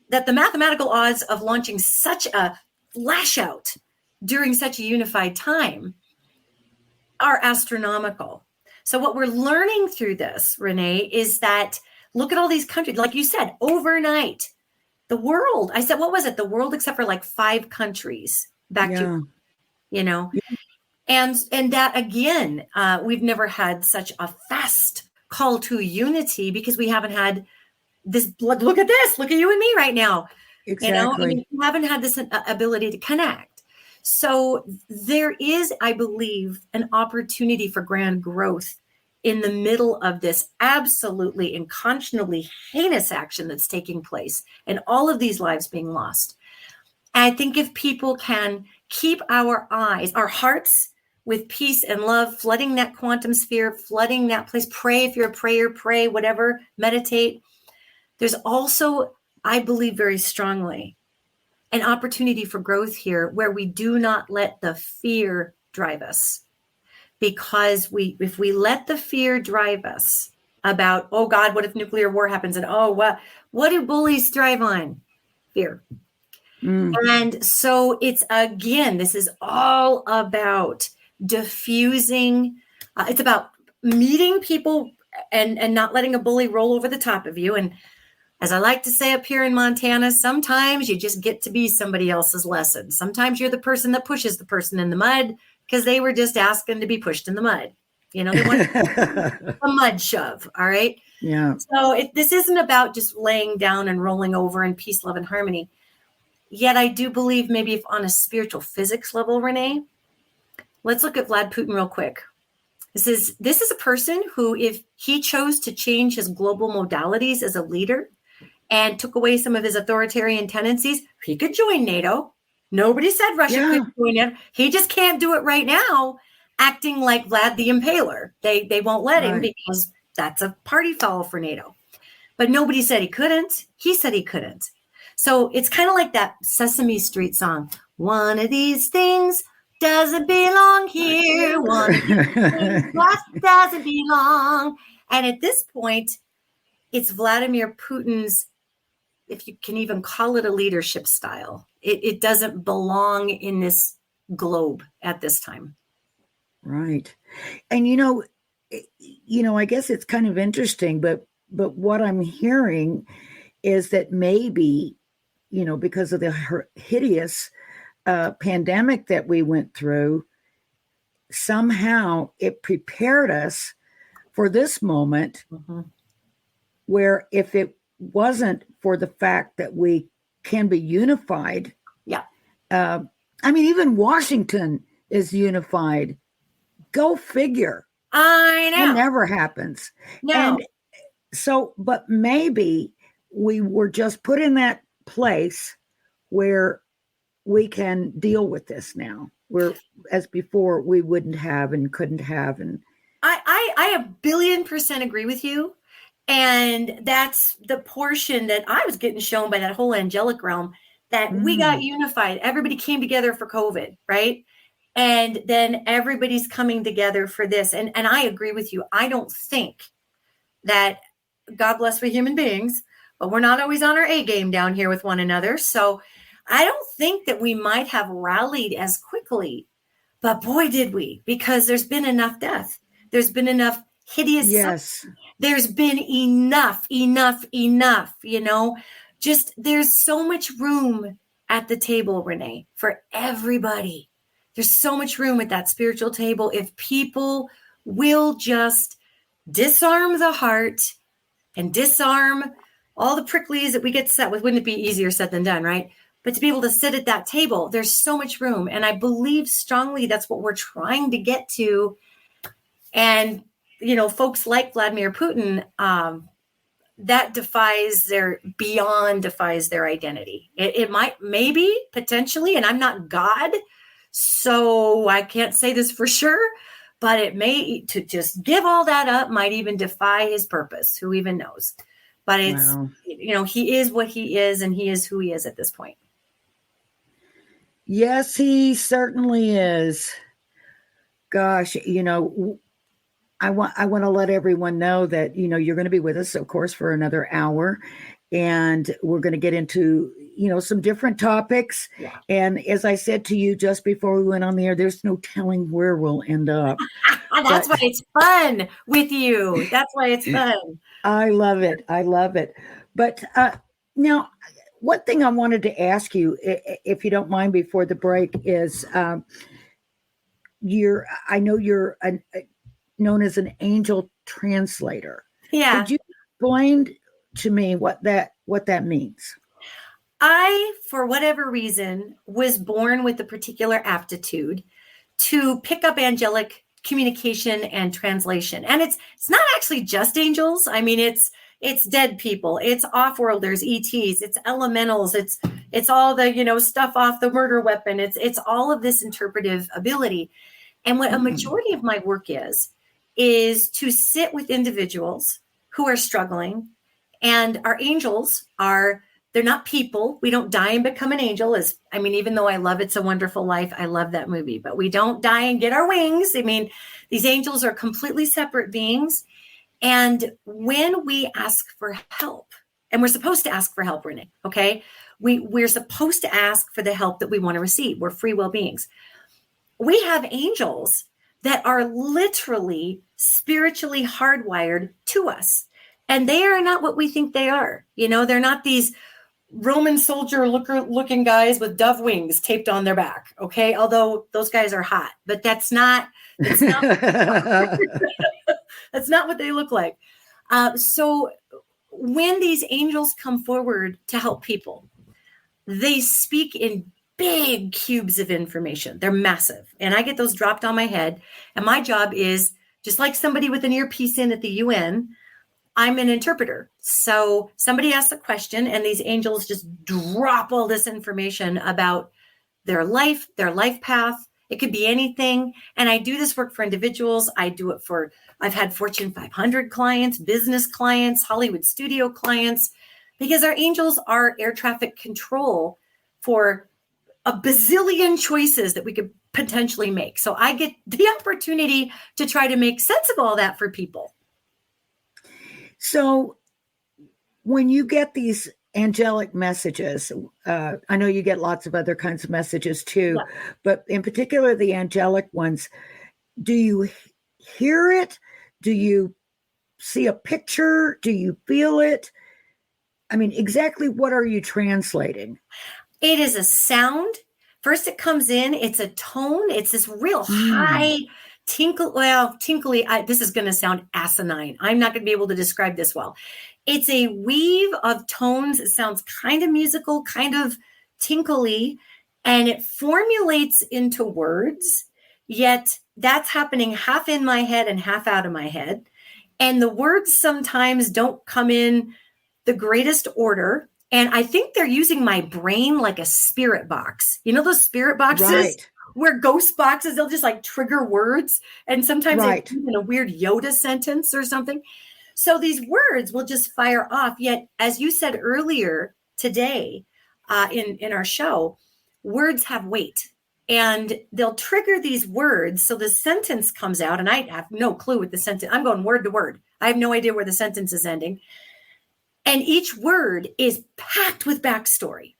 that the mathematical odds of launching such a flash out during such a unified time are astronomical. So what we're learning through this, Renee, is that look at all these countries, like you said, overnight, the world, I said, what was it? The world, except for like 5 countries back to, and that again, we've never had such a fast call to unity because we haven't had this blood. Look at this. Look at you and me right now. Exactly. We haven't had this ability to connect. So there is, I believe, an opportunity for grand growth in the middle of this absolutely unconscionably heinous action that's taking place and all of these lives being lost. And I think if people can keep our eyes, our hearts with peace and love, flooding that quantum sphere, flooding that place, pray if you're a prayer, pray, whatever, meditate. There's also, I believe very strongly, an opportunity for growth here where we do not let the fear drive us. Because if we let the fear drive us about, oh God, what if nuclear war happens? And what do bullies thrive on? Fear. And so it's, again, this is all about diffusing. It's about meeting people and not letting a bully roll over the top of you. And as I like to say up here in Montana, sometimes you just get to be somebody else's lesson. Sometimes you're the person that pushes the person in the mud because they were just asking to be pushed in the mud. They want a mud shove. All right. Yeah. So this isn't about just laying down and rolling over in peace, love, and harmony. Yet I do believe maybe if on a spiritual physics level, Renee, let's look at Vlad Putin real quick. This is a person who, if he chose to change his global modalities as a leader and took away some of his authoritarian tendencies, he could join NATO. Nobody said Russia could join it. He just can't do it right now, acting like Vlad the Impaler. They won't let him because that's a party foul for NATO. But nobody said he couldn't. He said he couldn't. So it's kind of like that Sesame Street song. One of these things doesn't belong here. One of these things doesn't belong. And at this point, it's Vladimir Putin's, if you can even call it a leadership style. It doesn't belong in this globe at this time. Right. And, I guess it's kind of interesting, but what I'm hearing is that maybe, because of the hideous pandemic that we went through, somehow it prepared us for this moment where if it wasn't for the fact that we can be unified. Even Washington is unified. Go figure. I know. It never happens. No. And so, but maybe we were just put in that place where we can deal with this now. Where, as before, we wouldn't have and couldn't have. And I 1,000,000,000% agree with you. And that's the portion that I was getting shown by that whole angelic realm, that we got unified. Everybody came together for COVID, right? And then everybody's coming together for this. And I agree with you. I don't think that, God bless we human beings, but we're not always on our A game down here with one another. So I don't think that we might have rallied as quickly, but boy, did we, because there's been enough death. There's been enough hideous. Yes. There's been enough, just there's so much room at the table, Renee, for everybody There's so much room at that spiritual table if people will just disarm the heart and disarm all the pricklies that we get set with. Wouldn't it be easier said than done, right? But to be able to sit at that table, there's so much room. And I believe strongly that's what we're trying to get to. And, folks like Vladimir Putin, that defies their identity. It might, maybe, potentially, and I'm not God, so I can't say this for sure, but it may, to just give all that up might even defy his purpose. Who even knows? But it's, he is what he is, and he is who he is at this point. Yes, he certainly is. Gosh, I want to let everyone know that, you're going to be with us, of course, for another hour, and we're going to get into, some different topics. Yeah. And as I said to you just before we went on the air, there's no telling where we'll end up. That's why it's fun with you. That's why it's fun. I love it. I love it. But now, one thing I wanted to ask you, if you don't mind, before the break, is I know you're known as an angel translator. Yeah. Could you explain to me what that means? I, for whatever reason, was born with a particular aptitude to pick up angelic communication and translation. And it's not actually just angels. I mean, it's dead people, it's off-worlders, ETs, it's elementals, it's all the, stuff off the murder weapon. It's all of this interpretive ability. And what a majority of my work is to sit with individuals who are struggling. And our angels they're not people. We don't die and become an angel. Even though I love It's a Wonderful Life, I love that movie, but we don't die and get our wings. These angels are completely separate beings. And when we ask for help, and we're supposed to ask for help, Renee, okay? We're supposed to ask for the help that we want to receive. We're free will beings. We have angels that are literally spiritually hardwired to us. And they are not what we think they are. They're not these Roman soldier looking guys with dove wings taped on their back. Okay. Although those guys are hot, but that's not that's not what they look like. So when these angels come forward to help people, they speak in big cubes of information. They're massive. And I get those dropped on my head. And my job is, just like somebody with an earpiece in at the UN, I'm an interpreter. So somebody asks a question and these angels just drop all this information about their life path. It could be anything. And I do this work for individuals. I've had Fortune 500 clients, business clients, Hollywood studio clients, because our angels are air traffic control for a bazillion choices that we could potentially make. So I get the opportunity to try to make sense of all that for people. So when you get these angelic messages, I know you get lots of other kinds of messages too, but in particular, the angelic ones, do you hear it? Do you see a picture? Do you feel it? Exactly what are you translating? It is a sound. First it comes in, it's a tone. It's this real high tinkly. This is going to sound asinine. I'm not going to be able to describe this well. It's a weave of tones. It sounds kind of musical, kind of tinkly, and it formulates into words. Yet that's happening half in my head and half out of my head. And the words sometimes don't come in the greatest order. And I think they're using my brain like a spirit box. Those spirit boxes? Right. Where ghost boxes, they'll just trigger words. And sometimes even a weird Yoda sentence or something. So these words will just fire off. Yet, as you said earlier today in our show, words have weight. And they'll trigger these words. So the sentence comes out, and I have no clue what the sentence, I'm going word to word. I have no idea where the sentence is ending. And each word is packed with backstory.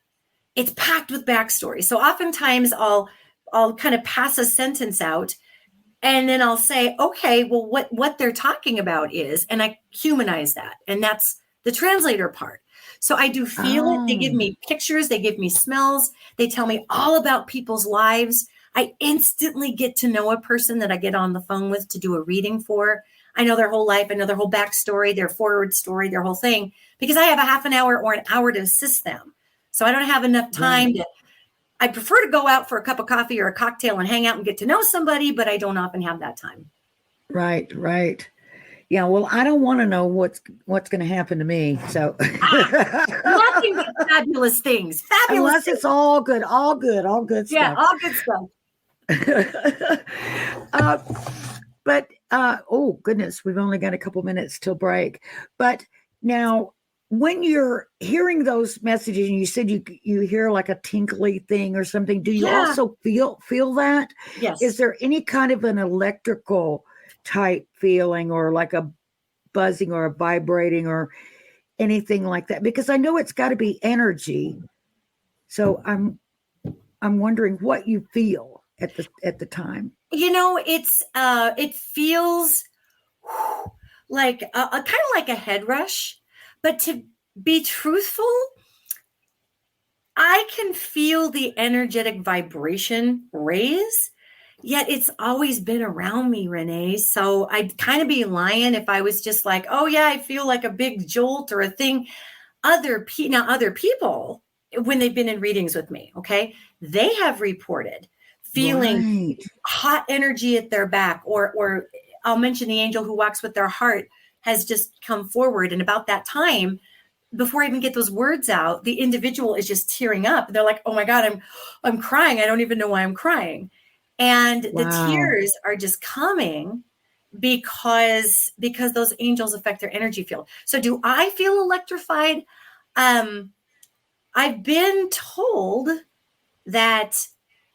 It's packed with backstory. So oftentimes I'll kind of pass a sentence out and then I'll say, okay, well, what they're talking about is, and I humanize that. And that's the translator part. So I do feel it. They give me pictures. They give me smells. They tell me all about people's lives. I instantly get to know a person that I get on the phone with to do a reading for. I know their whole life. I know their whole backstory, their forward story, their whole thing, because I have a half an hour or an hour to assist them. So I don't have enough time to, I prefer to go out for a cup of coffee or a cocktail and hang out and get to know somebody, but I don't often have that time. Right. Yeah, well, I don't want to know what's going to happen to me. So nothing but fabulous things. Unless things. It's all good stuff. Yeah, all good stuff. But oh goodness, we've only got a couple minutes till break. But now, when you're hearing those messages, and you said you hear like a tinkly thing or something, do you also feel that? Yes. Is there any kind of an electrical type feeling, or like a buzzing or a vibrating or anything like that? Because I know it's got to be energy. So I'm wondering what you feel at the time. It feels like a kind of like a head rush, but to be truthful, I can feel the energetic vibration raise. Yet it's always been around me, Renee. So I'd kind of be lying if I was just like, oh yeah, I feel like a big jolt or a thing. Other people, when they've been in readings with me, okay, they have reported feeling hot energy at their back, or I'll mention the angel who walks with their heart has just come forward. And about that time, before I even get those words out, the individual is just tearing up. They're like, oh my God, I'm crying. I don't even know why I'm crying. And the tears are just coming because those angels affect their energy field. So do I feel electrified? I've been told that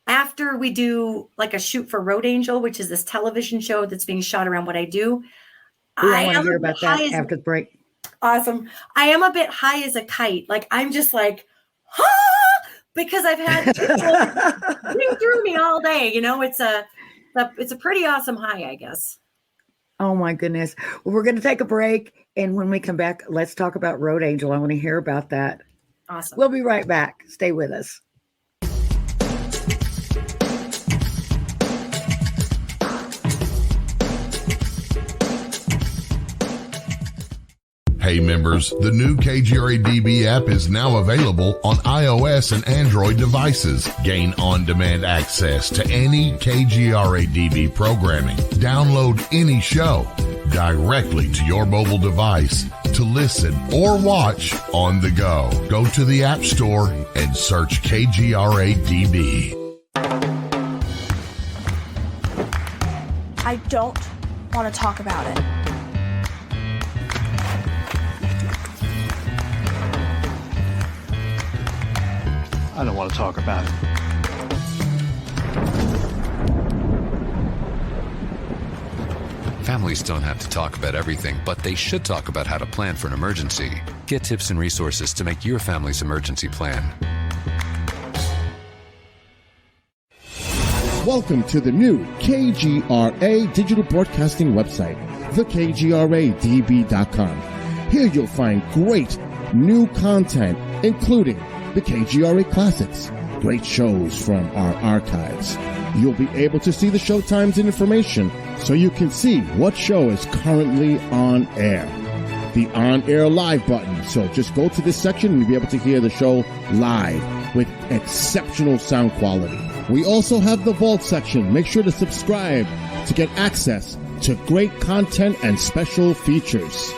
after we do like a shoot for Road Angel, which is this television show that's being shot around what I do. I want to hear about that after the break. Awesome. I am a bit high as a kite. Like I'm just like, because I've had people ring through me all day. It's a pretty awesome high, I guess. Oh my goodness. Well, we're going to take a break. And when we come back, let's talk about Road Angel. I want to hear about that. Awesome. We'll be right back. Stay with us. Hey members, the new KGRA-DB app is now available on iOS and Android devices. Gain on-demand access to any KGRA-DB programming. Download any show directly to your mobile device to listen or watch on the go. Go to the App Store and search KGRA-DB. I don't want to talk about it. I don't want to talk about it. Families don't have to talk about everything, but they should talk about how to plan for an emergency. Get tips and resources to make your family's emergency plan. Welcome to the new KGRA digital broadcasting website, thekgradb.com. Here you'll find great new content, including the KGRA Classics, great shows from our archives. You'll be able to see the show times and information so you can see what show is currently on air. The on-air live button. So just go to this section and you'll be able to hear the show live with exceptional sound quality. We also have the Vault section. Make sure to subscribe to get access to great content and special features.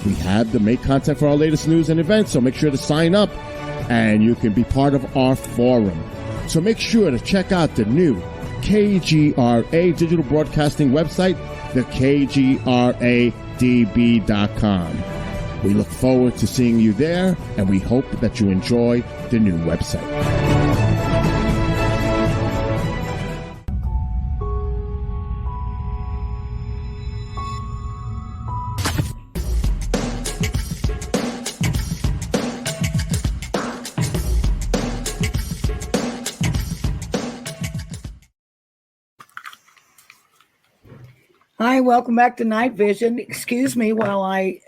We have the make content for our latest news and events, so make sure to sign up and you can be part of our forum. So make sure to check out the new KGRA digital broadcasting website, thekgradb.com. We look forward to seeing you there, and we hope that you enjoy the new website. Hi, welcome back to Night Vision. Excuse me while I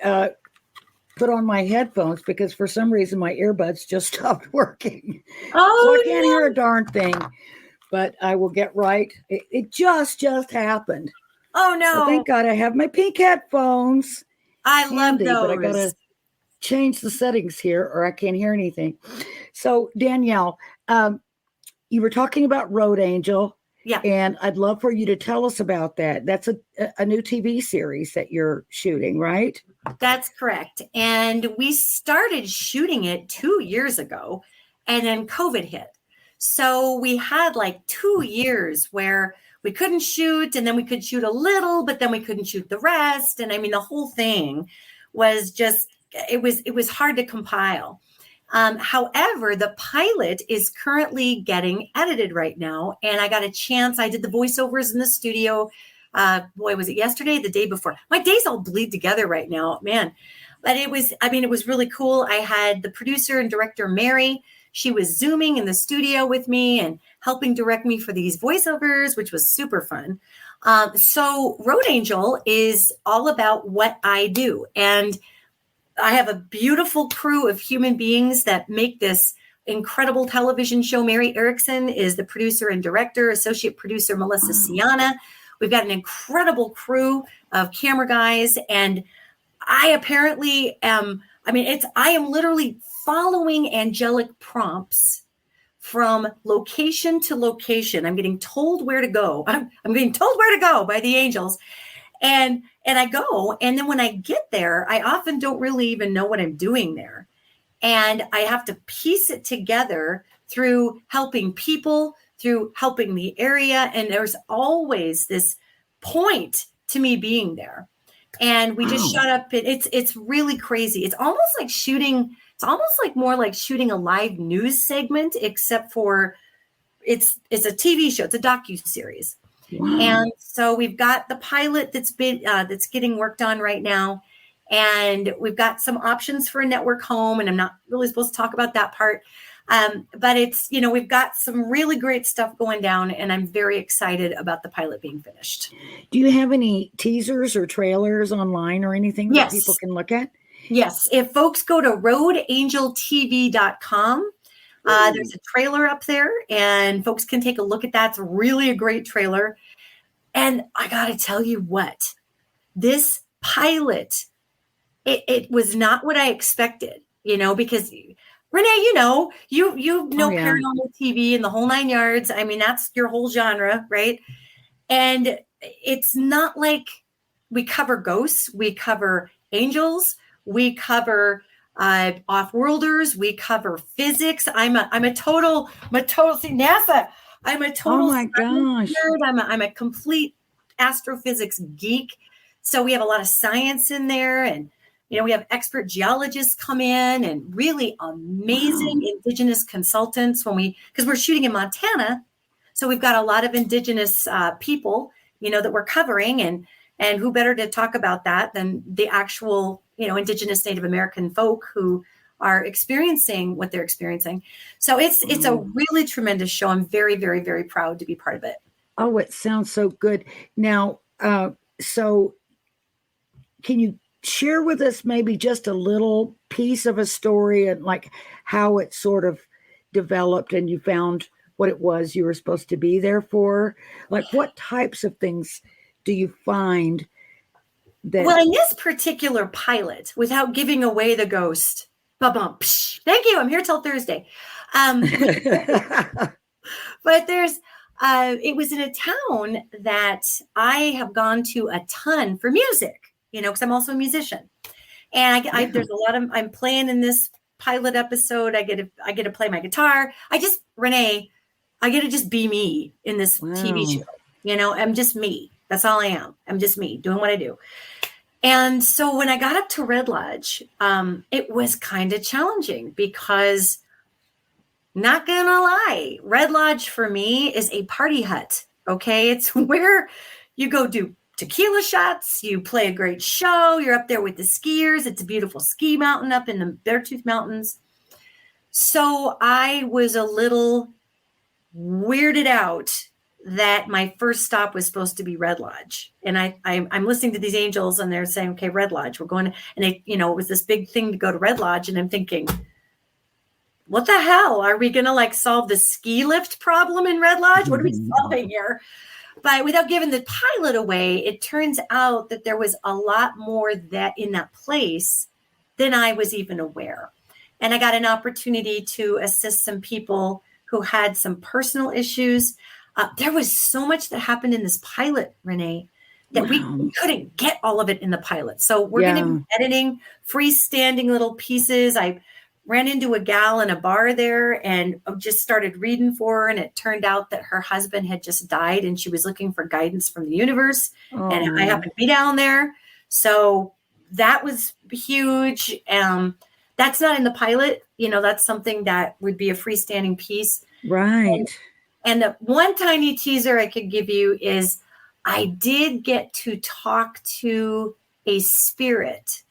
put on my headphones because for some reason my earbuds just stopped working. Oh, so I can't hear a darn thing. but I will get right. It just happened. Oh no! So thank God I have my pink headphones. I love handy, those. But I gotta change the settings here, or I can't hear anything. So Danielle, you were talking about Road Angel. Yeah. And I'd love for you to tell us about that. That's a new TV series that you're shooting, right? That's correct. And we started shooting it 2 years ago, and then COVID hit. So we had like 2 years where we couldn't shoot, and then we could shoot a little, but then we couldn't shoot the rest. And I mean, the whole thing was just, it was hard to compile. However, the pilot is currently getting edited right now. And I got a chance. I did the voiceovers in the studio. Boy, was it yesterday, the day before? My days all bleed together right now, man. But it was really cool. I had the producer and director, Mary. She was Zooming in the studio with me and helping direct me for these voiceovers, which was super fun. So Road Angel is all about what I do. And I have a beautiful crew of human beings that make this incredible television show. Mary Erickson is the producer and director, associate producer, Melissa Siana. We've got an incredible crew of camera guys. And I apparently am, I am literally following angelic prompts from location to location. I'm getting told where to go. I'm getting told where to go by the angels. And I go, and then when I get there, I often don't really even know what I'm doing there. And I have to piece it together through helping people, through helping the area. And there's always this point to me being there. And we just shut up. It's really crazy. It's almost like more like shooting a live news segment, except for it's a TV show. It's a docuseries. Wow. And so we've got the pilot that's getting worked on right now. And we've got some options for a network home. And I'm not really supposed to talk about that part. But it's, we've got some really great stuff going down. And I'm very excited about the pilot being finished. Do you have any teasers or trailers online or anything that people can look at? Yes. If folks go to roadangeltv.com, there's a trailer up there and folks can take a look at that. It's really a great trailer. And I got to tell you what, this pilot, it was not what I expected, because Renee, you know paranormal TV and the whole 9 yards. I mean, that's your whole genre, right? And it's not like we cover ghosts, we cover angels, we cover off-worlders, we cover physics. I'm a total see NASA. I'm a total oh my gosh nerd. I'm a complete astrophysics geek. So we have a lot of science in there, and we have expert geologists come in and really amazing indigenous consultants because we're shooting in Montana. So we've got a lot of indigenous people, that we're covering, and who better to talk about that than the actual, indigenous Native American folk who are experiencing what they're experiencing. So it's a really tremendous show. I'm very, very, very proud to be part of it. Oh, it sounds so good. Now, so can you share with us maybe just a little piece of a story and like how it sort of developed and you found what it was you were supposed to be there for? Like what types of things do you find that... Well, in this particular pilot, without giving away the ghost, thank you, I'm here till Thursday. But there's, it was in a town that I have gone to a ton for music, because I'm also a musician. And there's a lot of, I'm playing in this pilot episode. I get to play my guitar. Renee, I get to just be me in this TV show. I'm just me. That's all I am. I'm just me doing what I do. And so when I got up to Red Lodge, it was kind of challenging because, not gonna lie, Red Lodge for me is a party hut. Okay. It's where you go do tequila shots, you play a great show, you're up there with the skiers. It's a beautiful ski mountain up in the Beartooth Mountains. So I was a little weirded out that my first stop was supposed to be Red Lodge. And I'm listening to these angels and they're saying, okay, Red Lodge, we're going to, and it was this big thing to go to Red Lodge. And I'm thinking, what the hell? Are we going to like solve the ski lift problem in Red Lodge? What are we solving here? But without giving the pilot away, it turns out that there was a lot more that in that place than I was even aware. And I got an opportunity to assist some people who had some personal issues. There was so much that happened in this pilot, Renee, that we couldn't get all of it in the pilot. So we're going to be editing freestanding little pieces. I ran into a gal in a bar there and just started reading for her. And it turned out that her husband had just died and she was looking for guidance from the universe. And I happened to be down there. So that was huge. That's not in the pilot. That's something that would be a freestanding piece. Right. And the one tiny teaser I could give you is I did get to talk to a spirit.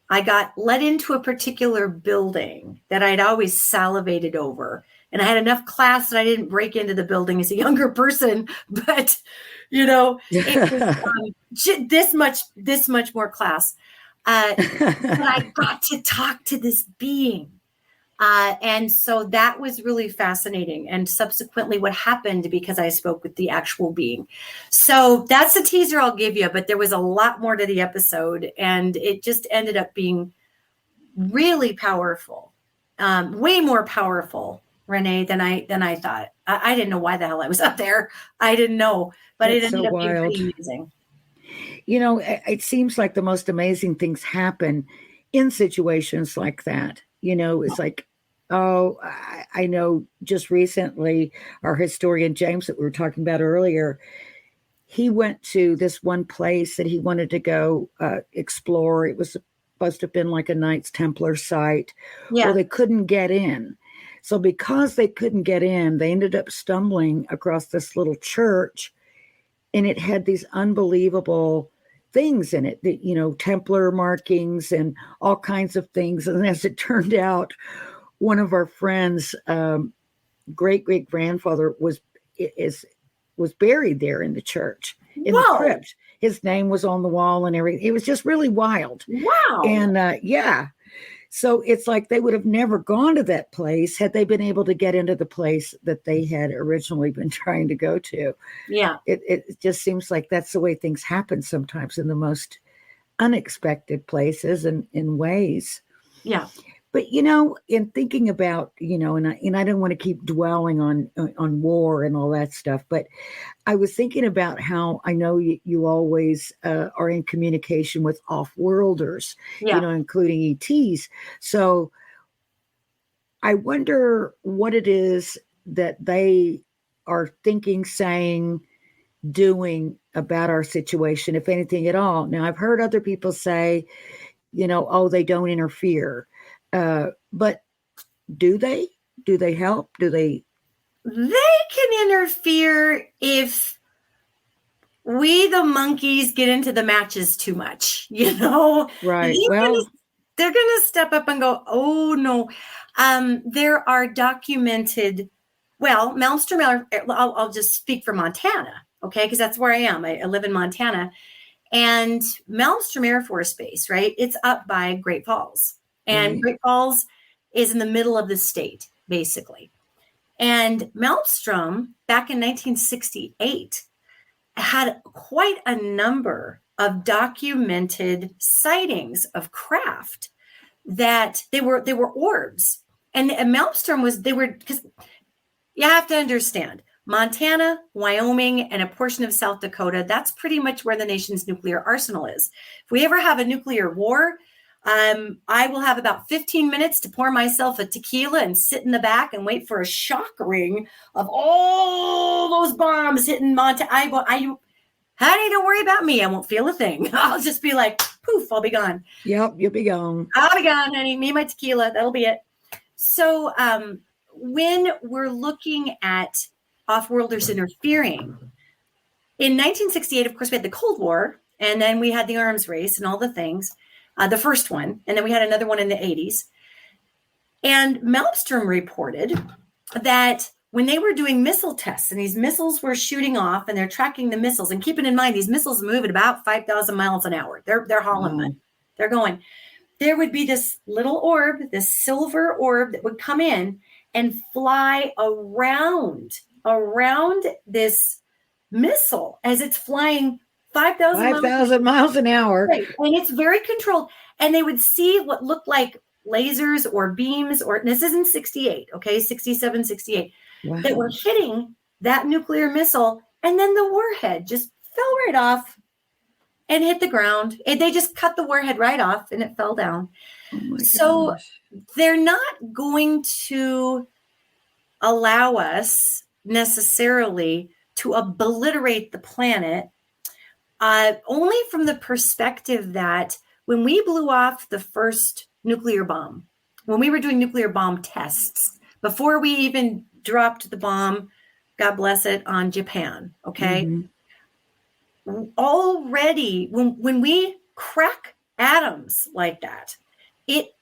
I got let into a particular building that I'd always salivated over. And I had enough class that I didn't break into the building as a younger person, but it was this much more class. But I got to talk to this being. And so that was really fascinating. And subsequently what happened because I spoke with the actual being. So that's the teaser I'll give you, but there was a lot more to the episode and it just ended up being really powerful. Way more powerful, Renee, than I thought. I didn't know why the hell I was up there. I didn't know, but it ended up being pretty amazing. It seems like the most amazing things happen in situations like that. It's like, I know just recently our historian James that we were talking about earlier, he went to this one place that he wanted to go explore. It was supposed to have been like a Knights Templar site. Yeah. Well, they couldn't get in. So because they couldn't get in, they ended up stumbling across this little church and it had these unbelievable things in it, that, Templar markings and all kinds of things. And as it turned out, one of our friends' great grandfather was buried there in the church in the crypt. His name was on the wall and everything. It was just really wild. Wow. And so it's like they would have never gone to that place had they been able to get into the place that they had originally been trying to go to. Yeah. It just seems like that's the way things happen sometimes in the most unexpected places and in ways. Yeah. But, in thinking about, and I don't want to keep dwelling on war and all that stuff, but I was thinking about how I know you always are in communication with off-worlders, including ETs. So I wonder what it is that they are thinking, saying, doing about our situation, if anything at all. Now, I've heard other people say, they don't interfere. But do they? Do they help? Do they? They can interfere if we, the monkeys, get into the matches too much, Right. They're going to step up and go, oh, no. There are documented, Maelstrom, I'll just speak for Montana, okay, because that's where I am. I live in Montana. And Maelstrom Air Force Base, right, it's up by Great Falls. And Great Falls is in the middle of the state, basically. And Maelstrom, back in 1968, had quite a number of documented sightings of craft that they were orbs. And Maelstrom because you have to understand, Montana, Wyoming, and a portion of South Dakota, that's pretty much where the nation's nuclear arsenal is. If we ever have a nuclear war, I will have about 15 minutes to pour myself a tequila and sit in the back and wait for a shock ring of all those bombs hitting Montana. Honey, don't worry about me. I won't feel a thing. I'll just be like, poof, I'll be gone. Yep, you'll be gone. I'll be gone, honey. Me and my tequila. That'll be it. So when we're looking at off-worlders interfering, in 1968, of course, we had the Cold War, and then we had the arms race and all the things. The first one, and then we had another one in the 80s. And Maelstrom reported that when they were doing missile tests and these missiles were shooting off and they're tracking the missiles, and keeping in mind, these missiles move at about 5,000 miles an hour. They're hauling them. They're going. there would be this little orb, this silver orb that would come in and fly around this missile as it's flying 5,000 miles an hour. Right. And it's very controlled. And they would see what looked like lasers or beams, or this isn't 68, okay, 67, 68, that were hitting that nuclear missile. And then the warhead just fell right off and hit the ground. And they just cut the warhead right off and it fell down. So they're not going to allow us necessarily to obliterate the planet, only from the perspective that when we blew off the first nuclear bomb, when we were doing nuclear bomb tests, before we even dropped the bomb, God bless it, on Japan, okay? Already, when we crack atoms like that, it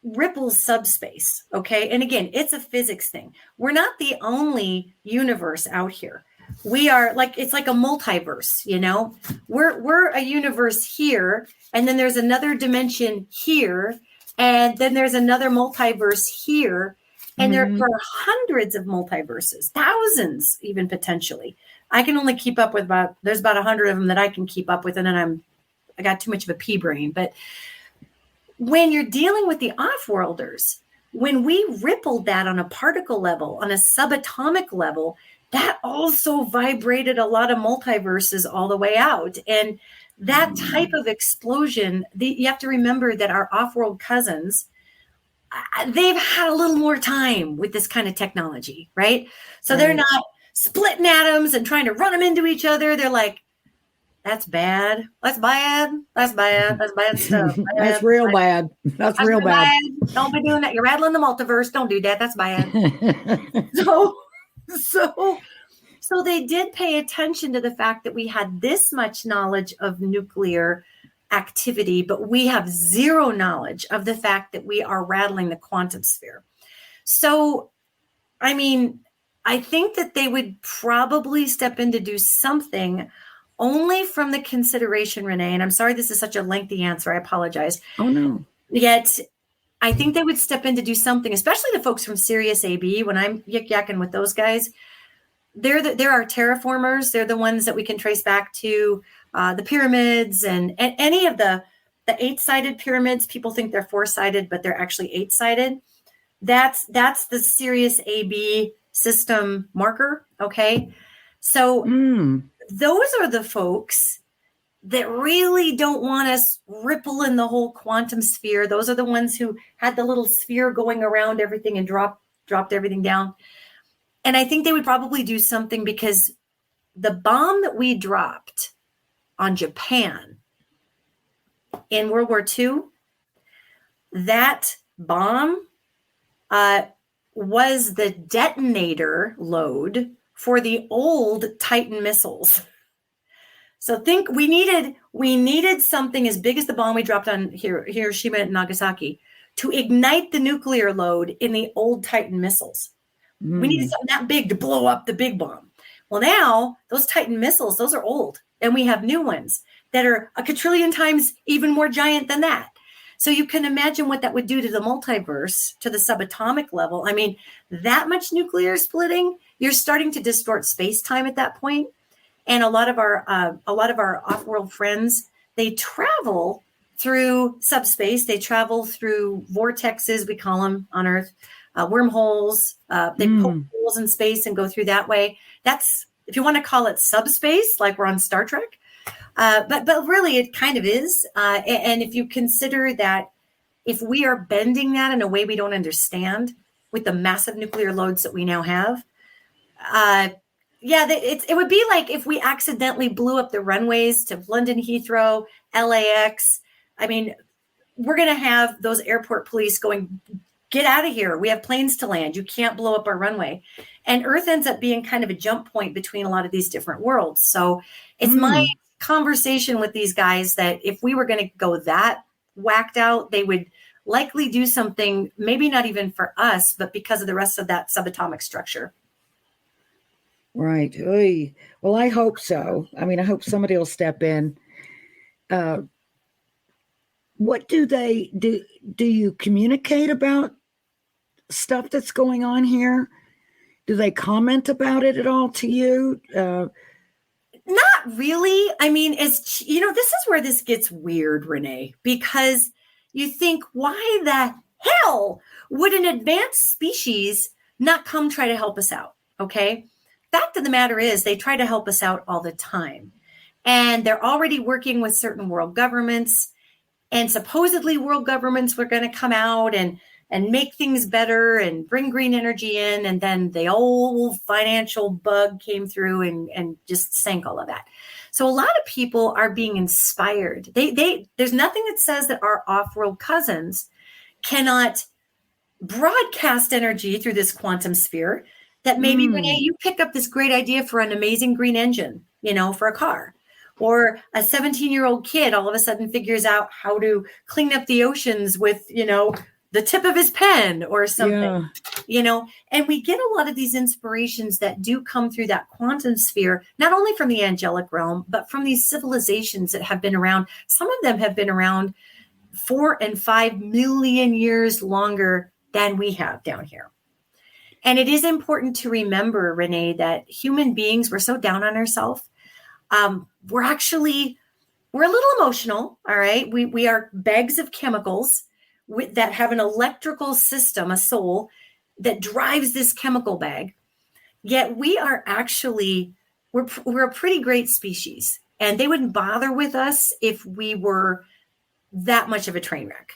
ripples subspace, okay? And again, it's a physics thing. We're not the only universe out here. We are it's like a multiverse, you know? We're a universe here, and then there's another dimension here, and then there's another multiverse here, and there are hundreds of multiverses, thousands even potentially. I can only keep up with there's about 100 of them that I can keep up with, and then I got too much of a pea brain. But when you're dealing with the off-worlders, when we rippled that on a particle level, on a subatomic level, that also vibrated a lot of multiverses all the way out. And that type of explosion, you have to remember that our off-world cousins, they've had a little more time with this kind of technology, right? So they're not splitting atoms and trying to run them into each other. They're like, that's bad. That's bad. That's bad. That's bad stuff. That's real bad. That's real bad. Don't be doing that. You're rattling the multiverse. Don't do that. That's bad. So they did pay attention to the fact that we had this much knowledge of nuclear activity, but we have zero knowledge of the fact that we are rattling the quantum sphere. So, I mean, I think that they would probably step in to do something only from the consideration, Renee, and I'm sorry this is such a lengthy answer. I apologize. Oh, no. Yet, I think they would step in to do something, especially the folks from Sirius AB. When I'm yik-yakking with those guys, they're our terraformers. They're the ones that we can trace back to the pyramids and any of the 8-sided pyramids. People think they're 4-sided, but they're actually 8-sided. That's the Sirius AB system marker. Okay. So those are the folks that really don't want us rippling the whole quantum sphere. Those are the ones who had the little sphere going around everything and dropped everything down. And I think they would probably do something, because the bomb that we dropped on Japan in World War II, that bomb was the detonator load for the old Titan missiles. So think we needed something as big as the bomb we dropped on Hiroshima and Nagasaki to ignite the nuclear load in the old Titan missiles. We needed something that big to blow up the big bomb. Well, now those Titan missiles, those are old, and we have new ones that are a quadrillion times even more giant than that. So you can imagine what that would do to the multiverse, to the subatomic level. I mean, that much nuclear splitting, you're starting to distort space-time at that point. And a lot of our off-world friends, they travel through subspace. They travel through vortexes, we call them on Earth, wormholes. They poke holes in space and go through that way. That's, if you want to call it subspace, like we're on Star Trek. But really, it kind of is. And if you consider that if we are bending that in a way we don't understand with the massive nuclear loads that we now have, it would be like if we accidentally blew up the runways to London Heathrow, LAX. I mean, we're going to have those airport police going, get out of here. We have planes to land. You can't blow up our runway. And Earth ends up being kind of a jump point between a lot of these different worlds. So it's my conversation with these guys that if we were going to go that whacked out, they would likely do something, maybe not even for us, but because of the rest of that subatomic structure. Right. Oy. Well, I hope so. I mean, I hope somebody will step in. what do they do? Do you communicate about stuff that's going on here? Do they comment about it at all to you? Not really. I mean, this is where this gets weird, Renee, because you think, why the hell would an advanced species not come try to help us out? Okay. Fact of the matter is, they try to help us out all the time. And they're already working with certain world governments. And supposedly world governments were going to come out and make things better and bring green energy in. And then the old financial bug came through and just sank all of that. So a lot of people are being inspired. There's nothing that says that our off-world cousins cannot broadcast energy through this quantum sphere, that maybe, Renee, you pick up this great idea for an amazing green engine, for a car. Or a 17-year-old kid all of a sudden figures out how to clean up the oceans with, the tip of his pen or something, and we get a lot of these inspirations that do come through that quantum sphere, not only from the angelic realm, but from these civilizations that have been around. Some of them have been around 4 and 5 million years longer than we have down here. And it is important to remember, Renee, that human beings, we're so down on ourselves. We're a little emotional. All right. We are bags of chemicals that have an electrical system, a soul that drives this chemical bag. Yet we are we're a pretty great species, and they wouldn't bother with us if we were that much of a train wreck,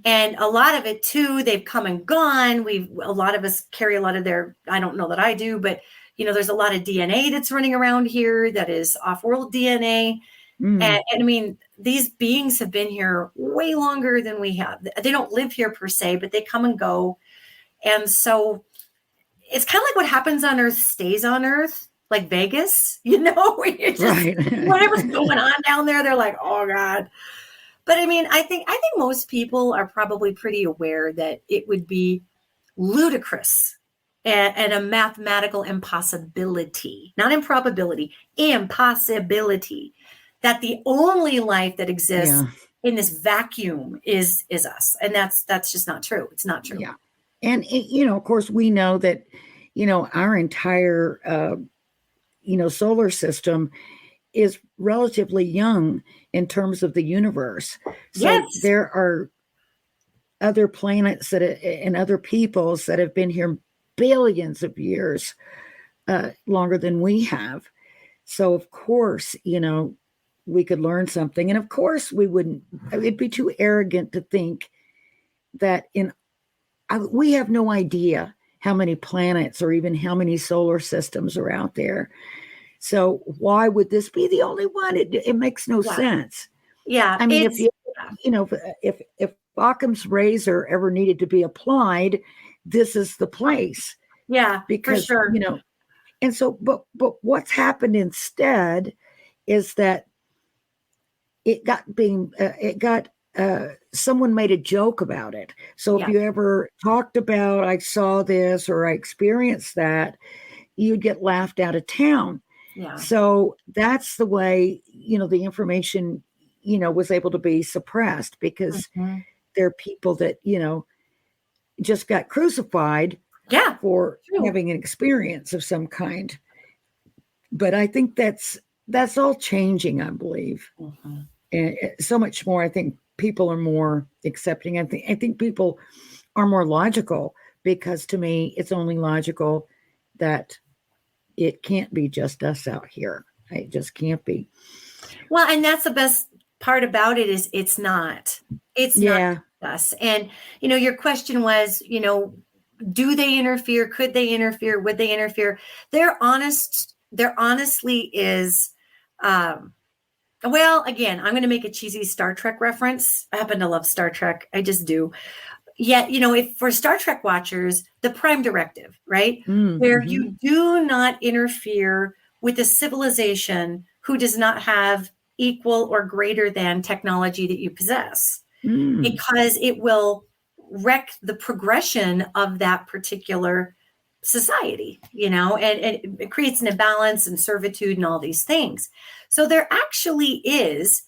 And a lot of it too, they've come and gone. A lot of us carry a lot of their, I don't know that I do, but there's a lot of DNA that's running around here that is off-world DNA. And I mean, these beings have been here way longer than we have. They don't live here per se, but they come and go. And so it's kind of like what happens on Earth stays on Earth, like Vegas, Right. Whatever's going on down there, they're like, oh God. But I mean, I think most people are probably pretty aware that it would be ludicrous and a mathematical impossibility, not improbability, impossibility, that the only life that exists in this vacuum is us. And that's just not true. It's not true. Yeah. And, of course, we know that, our entire, solar system is relatively young in terms of the universe. So there are other planets and other peoples that have been here billions of years longer than we have. So, of course, we could learn something. And of course, it'd be too arrogant to think that we have no idea how many planets or even how many solar systems are out there. So why would this be the only one? It makes no sense. Yeah. I mean, if Occam's razor ever needed to be applied, this is the place. Yeah, because, for sure. And so, but what's happened instead is that someone made a joke about it. So if you ever talked about, I saw this or I experienced that, you'd get laughed out of town. Yeah. So that's the way, the information, was able to be suppressed because there are people that, just got crucified for having an experience of some kind. But I think that's all changing, I believe. And so much more. I think people are more accepting. I think people are more logical, because to me, it's only logical that it can't be just us out here. It just can't be. Well, and that's the best part about it is it's not us. And, your question was, do they interfere? Could they interfere? Would they interfere? There honestly is, well, again, I'm going to make a cheesy Star Trek reference. I happen to love Star Trek. I just do. Yet, if for Star Trek watchers, the prime directive, right? Where you do not interfere with a civilization who does not have equal or greater than technology that you possess, because it will wreck the progression of that particular society, and it creates an imbalance and servitude and all these things. So there actually is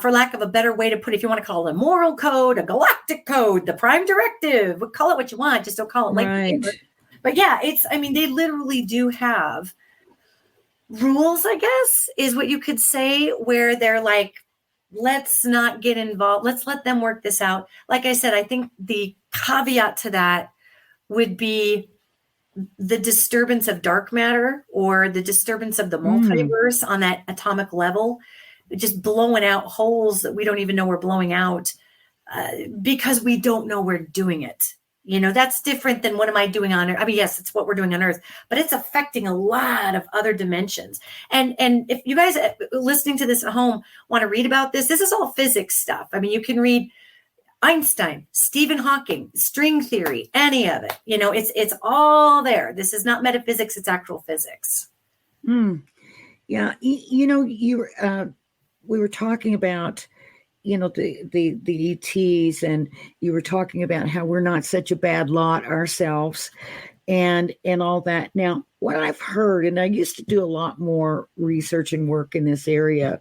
for lack of a better way to put it, if you want to call it a moral code, a galactic code, the prime directive, call it what you want, just don't call it right. But yeah, they literally do have rules, I guess, is what you could say, where they're like, let's not get involved. Let's let them work this out. Like I said, I think the caveat to that would be the disturbance of dark matter or the disturbance of the multiverse on that atomic level, just blowing out holes that we don't even know we're blowing out because we don't know we're doing it. That's different than what am I doing on Earth? I mean, yes, it's what we're doing on Earth, but it's affecting a lot of other dimensions. And if you guys listening to this at home want to read about this is all physics stuff. I mean, you can read Einstein, Stephen Hawking, string theory, any of it. It's all there. This is not metaphysics; it's actual physics. Yeah, we were talking about the ETs, and you were talking about how we're not such a bad lot ourselves, and all that. Now, what I've heard, and I used to do a lot more research and work in this area,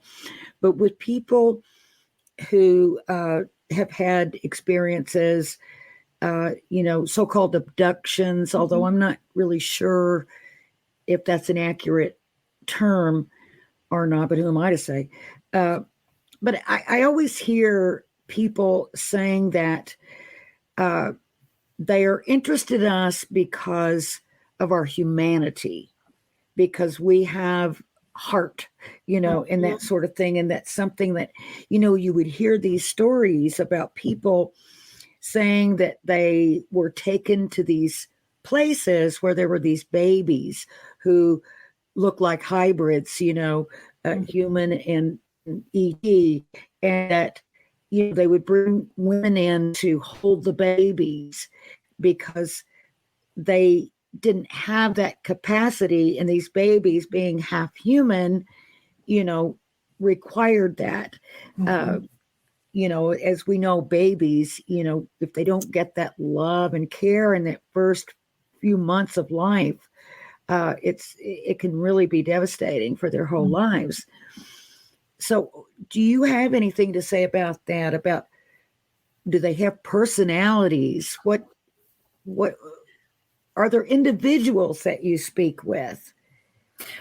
but with people who have had experiences, so-called abductions, although I'm not really sure if that's an accurate term or not, but who am I to say? But I always hear people saying that they are interested in us because of our humanity, because we have heart, and that sort of thing. And that's something that, you would hear these stories about people saying that they were taken to these places where there were these babies who look like hybrids, human and ET, and that they would bring women in to hold the babies because they didn't have that capacity, and these babies being half human, required that. As we know, babies, if they don't get that love and care in that first few months of life, it can really be devastating for their whole lives. So do you have anything to say about that? About, do they have personalities? What are there individuals that you speak with?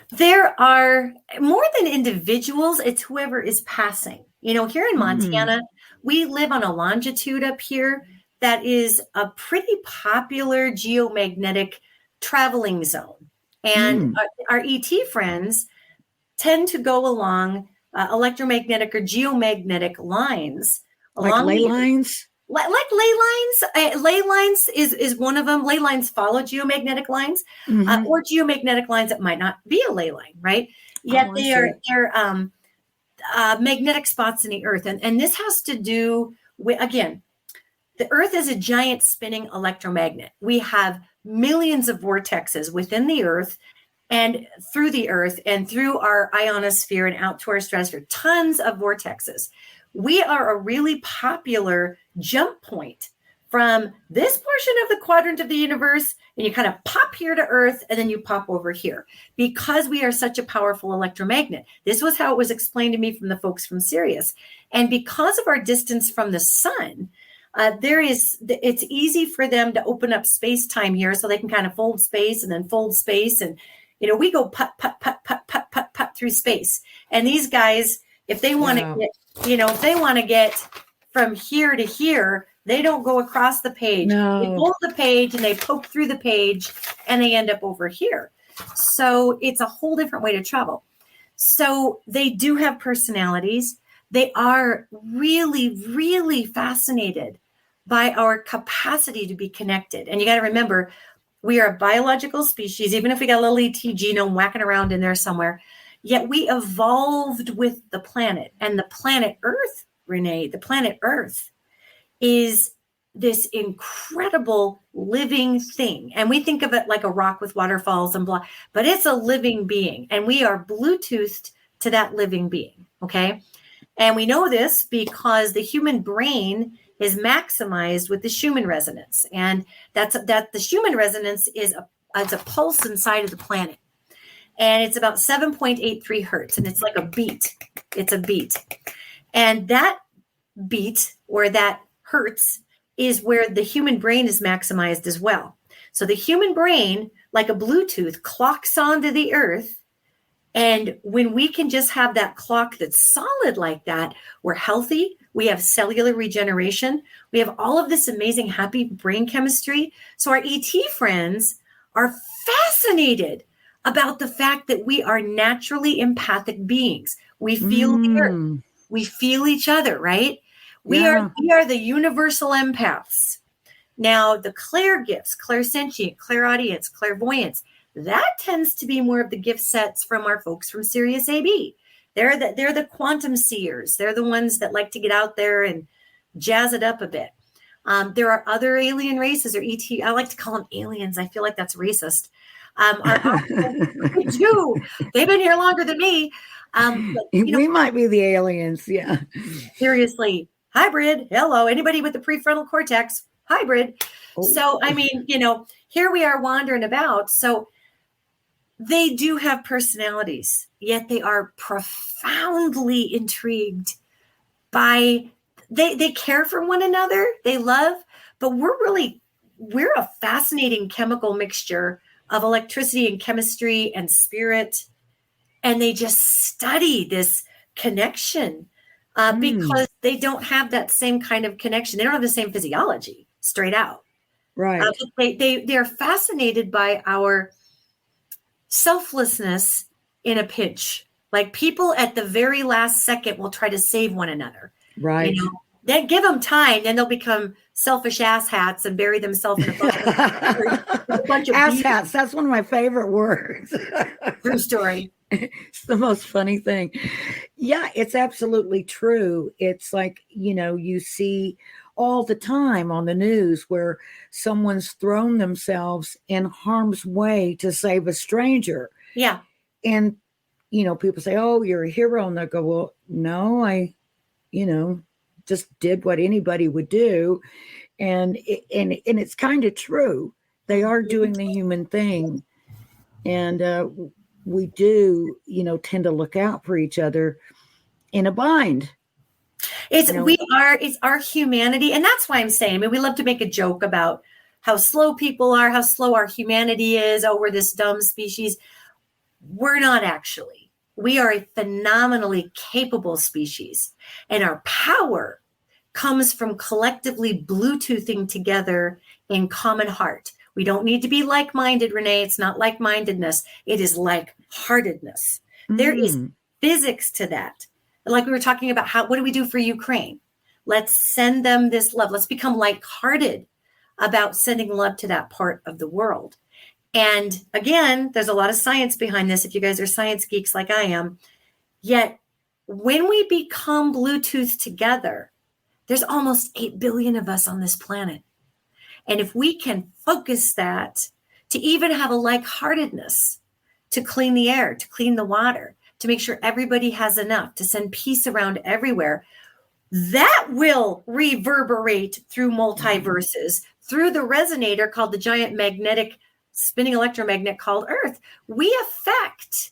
There are more than individuals. It's whoever is passing. Here in Montana, we live on a longitude up here that is a pretty popular geomagnetic traveling zone. And our ET friends tend to go along electromagnetic or geomagnetic lines. Like ley lines? Like ley lines. Ley lines is one of them. Ley lines follow geomagnetic lines, or geomagnetic lines that might not be a ley line, right? Yet they're magnetic spots in the earth. And this has to do with, again, the earth is a giant spinning electromagnet. We have millions of vortexes within the earth and through the earth and through our ionosphere and out to our stratosphere, tons of vortexes. We are a really popular jump point from this portion of the quadrant of the universe, and you kind of pop here to Earth, and then you pop over here because we are such a powerful electromagnet. This was how it was explained to me from the folks from Sirius. And because of our distance from the sun, it's easy for them to open up space-time here so they can kind of fold space and then fold space. And, we go put through space. And these guys, if they want to get, if they want to get from here to here, they don't go across the page. No. They fold the page and they poke through the page and they end up over here. So it's a whole different way to travel. So they do have personalities. They are really, really fascinated by our capacity to be connected. And you got to remember, we are a biological species, even if we got a little ET genome whacking around in there somewhere, yet we evolved with the planet. And the planet Earth, Renee, the planet Earth is this incredible living thing. And we think of it like a rock with waterfalls and blah, but it's a living being. And we are Bluetoothed to that living being, okay? And we know this because the human brain is maximized with the Schumann resonance. And that the Schumann resonance is a pulse inside of the planet. And it's about 7.83 hertz. And it's like a beat. It's a beat. And that beat or that hertz is where the human brain is maximized as well. So the human brain, like a Bluetooth, clocks onto the earth. And when we can just have that clock that's solid like that, we're healthy. We have cellular regeneration. We have all of this amazing happy brain chemistry. So our ET friends are fascinated about the fact that we are naturally empathic beings. We feel the earth. We feel each other, right? We are the universal empaths. Now, the clair gifts, clairsentient, clairaudience, clairvoyance, that tends to be more of the gift sets from our folks from Sirius AB. They're the quantum seers. They're the ones that like to get out there and jazz it up a bit. There are other alien races or ET. I like to call them aliens. I feel like that's racist. They do. They've been here longer than me. We might be the aliens. Yeah. Seriously. Hybrid. Hello. Anybody with the prefrontal cortex? Hybrid. Oh. So, I mean, here we are wandering about. So they do have personalities, yet they are profoundly intrigued by, they care for one another. They love, but we're a fascinating chemical mixture of electricity and chemistry and spirit. And they just study this connection because they don't have that same kind of connection. They don't have the same physiology straight out. Right. They're fascinated by our selflessness in a pinch. Like people at the very last second will try to save one another. Right. Then give them time, then they'll become selfish asshats and bury themselves in a bunch of asshats. That's one of my favorite words. True story. It's the most funny thing. Yeah, it's absolutely true. It's like, you see all the time on the news where someone's thrown themselves in harm's way to save a stranger. Yeah. And, people say, oh, you're a hero. And they go, well, no, I, just did what anybody would do. And it's kind of true. They are doing the human thing. And we do, tend to look out for each other in a bind. It's our humanity. And that's why I'm saying, we love to make a joke about how slow people are, how slow our humanity is. Oh, we're this dumb species. We're not actually. We are a phenomenally capable species. And our power comes from collectively Bluetoothing together in common heart. We don't need to be like-minded, Renee. It's not like-mindedness. It is like-heartedness. There is physics to that. Like we were talking about, what do we do for Ukraine? Let's send them this love. Let's become like-hearted about sending love to that part of the world. And again, there's a lot of science behind this, if you guys are science geeks like I am. Yet, when we become Bluetooth together, there's almost 8 billion of us on this planet. And if we can focus that to even have a like-heartedness, to clean the air, to clean the water, to make sure everybody has enough, to send peace around everywhere, that will reverberate through multiverses, through the resonator called the giant magnetic spinning electromagnet called Earth. We affect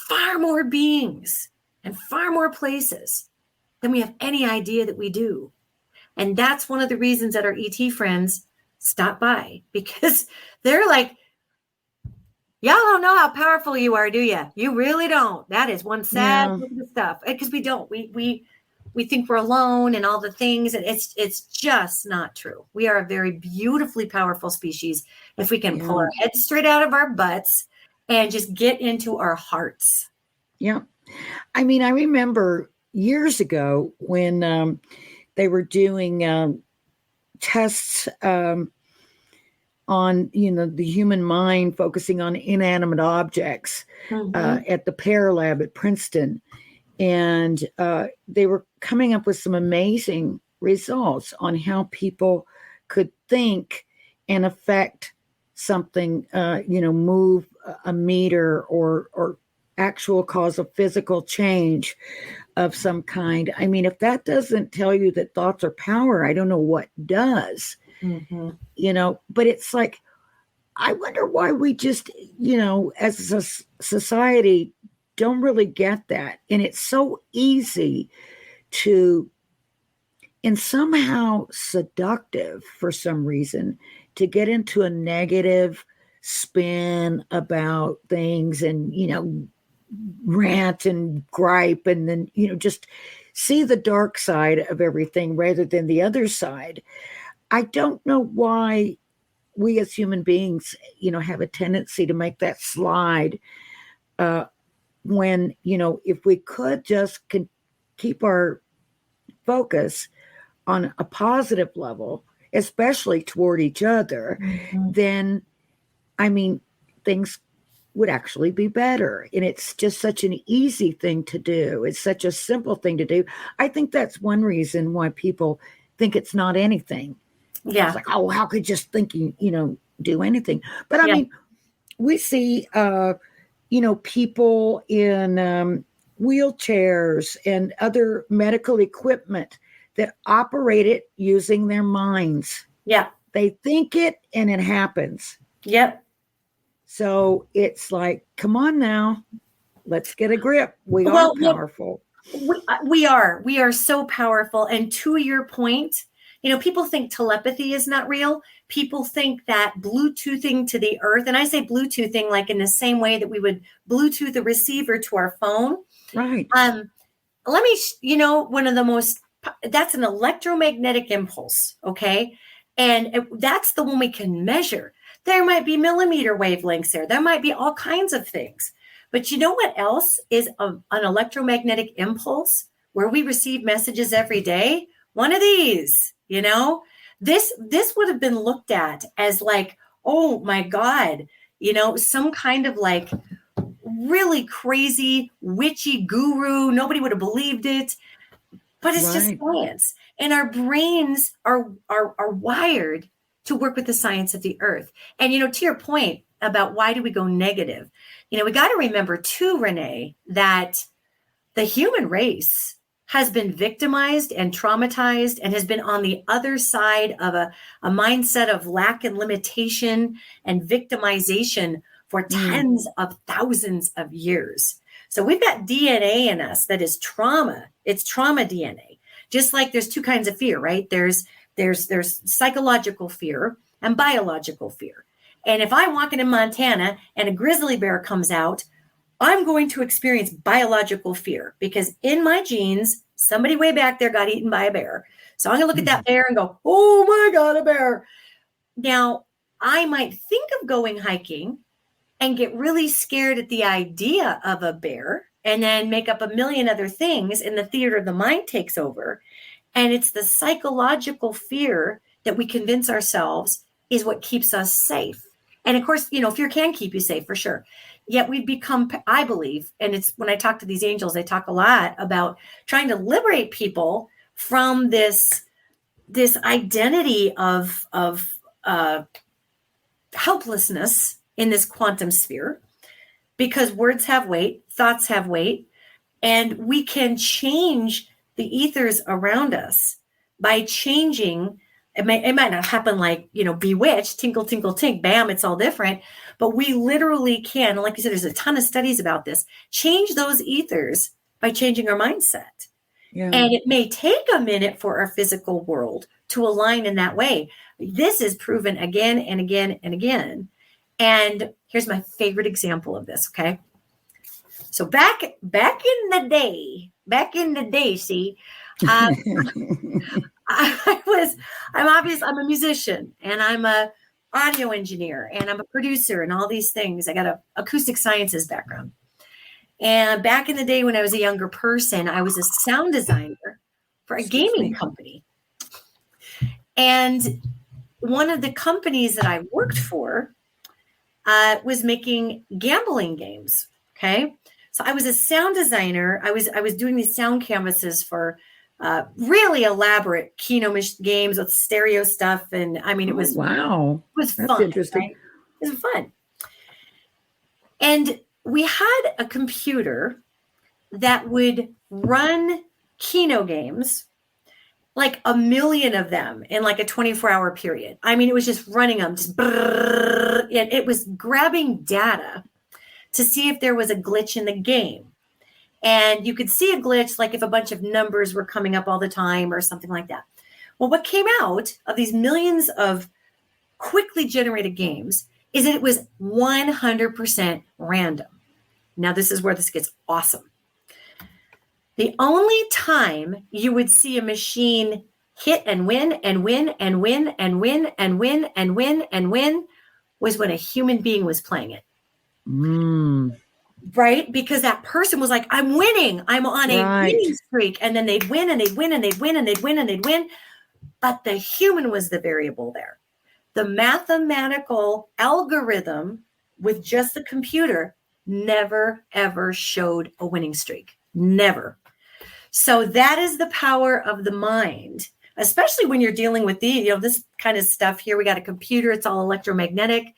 far more beings and far more places than we have any idea that we do. And that's one of the reasons that our ET friends stop by, because they're like, y'all don't know how powerful you are, do you? You really don't. That is one sad stuff. Because we don't. We think we're alone and all the things, and it's just not true. We are a very beautifully powerful species if we can pull our heads straight out of our butts and just get into our hearts. Yeah. I mean, I remember years ago when they were doing tests on, the human mind, focusing on inanimate objects at the Pear Lab at Princeton. And they were coming up with some amazing results on how people could think and affect something, move a meter or actual cause a physical change of some kind. I mean, if that doesn't tell you that thoughts are power, I don't know what does. But it's like, I wonder why we just, as a society, don't really get that. And it's so easy to, and somehow seductive for some reason, to get into a negative spin about things and, rant and gripe, and then, just see the dark side of everything rather than the other side. I don't know why we as human beings, have a tendency to make that slide, when, if we could just keep our focus on a positive level, especially toward each other, then, things would actually be better. And it's just such an easy thing to do. It's such a simple thing to do. I think that's one reason why people think it's not anything. Yeah. It's like, oh, how could just thinking, do anything? But we see, people in wheelchairs and other medical equipment that operate it using their minds. Yeah. They think it and it happens. Yep. So it's like, come on now, let's get a grip. We are powerful. We are so powerful. And to your point, people think telepathy is not real. People think that Bluetoothing to the earth, and I say Bluetoothing like in the same way that we would Bluetooth a receiver to our phone. Right. Let me, that's an electromagnetic impulse. Okay. And that's the one we can measure. There might be millimeter wavelengths there. There might be all kinds of things. But you know what else is an electromagnetic impulse where we receive messages every day? One of these, this would have been looked at as like, oh my God, some kind of like really crazy witchy guru. Nobody would have believed it, but it's just science. And our brains are wired to work with the science of the earth. And, to your point about why do we go negative, we got to remember too, Renee, that the human race has been victimized and traumatized and has been on the other side of a mindset of lack and limitation and victimization for tens of thousands of years. So we've got DNA in us that is trauma. It's trauma DNA. Just like there's two kinds of fear, right? There's psychological fear and biological fear. And if I'm walking in Montana and a grizzly bear comes out, I'm going to experience biological fear because in my genes, somebody way back there got eaten by a bear. So I'm going to look at that bear and go, oh my God, a bear. Now, I might think of going hiking and get really scared at the idea of a bear and then make up a million other things, and the theater of the mind takes over. And it's the psychological fear that we convince ourselves is what keeps us safe. And of course, fear can keep you safe for sure. Yet we've become, I believe, and it's when I talk to these angels, they talk a lot about trying to liberate people from this identity of helplessness in this quantum sphere, because words have weight, thoughts have weight, and we can change the ethers around us by changing. It might not happen like, bewitched, tinkle, tinkle, tink, bam, it's all different. But we literally can, and like you said, there's a ton of studies about this, change those ethers by changing our mindset. Yeah. And it may take a minute for our physical world to align in that way. This is proven again and again and again. And here's my favorite example of this, okay? So back in the day, see, I'm a musician and I'm a audio engineer and I'm a producer and all these things. I got a acoustic sciences background. And back in the day when I was a younger person, I was a sound designer for a gaming company. And one of the companies that I worked for was making gambling games. Okay. So I was a sound designer. I was doing these sound canvases for really elaborate Keno games with stereo stuff. And I mean, it was, wow. It was That's fun. Interesting. Right? It was fun. And we had a computer that would run Keno games, like a million of them in like a 24-hour period. I mean, it was just running them, just brrr, it was grabbing data to see if there was a glitch in the game. And you could see a glitch, like if a bunch of numbers were coming up all the time or something like that. Well, what came out of these millions of quickly generated games is that it was 100% random. Now, this is where this gets awesome. The only time you would see a machine hit and win and win and win and win and win and win and win was when a human being was playing it. Right? Because that person was like, I'm winning. I'm on a winning streak. And then they'd win and they'd win and they'd win and they'd win and they'd win. But the human was the variable there. The mathematical algorithm with just the computer never, ever showed a winning streak. Never. So that is the power of the mind, especially when you're dealing with this kind of stuff here. We got a computer. It's all electromagnetic.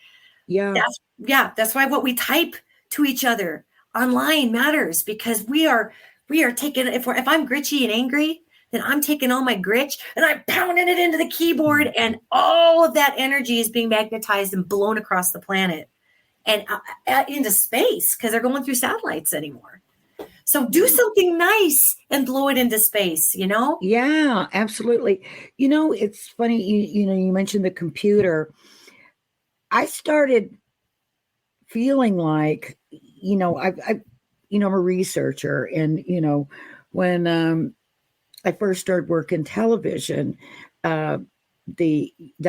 Yeah. That's why what we type to each other online matters, because we are taking, if I'm gritchy and angry, then I'm taking all my gritch and I'm pounding it into the keyboard, and all of that energy is being magnetized and blown across the planet and into space, because they're going through satellites anymore. So do something nice and blow it into space, Yeah, absolutely. It's funny, you mentioned the computer. I started feeling like, I'm a researcher, and, when I first started working television, that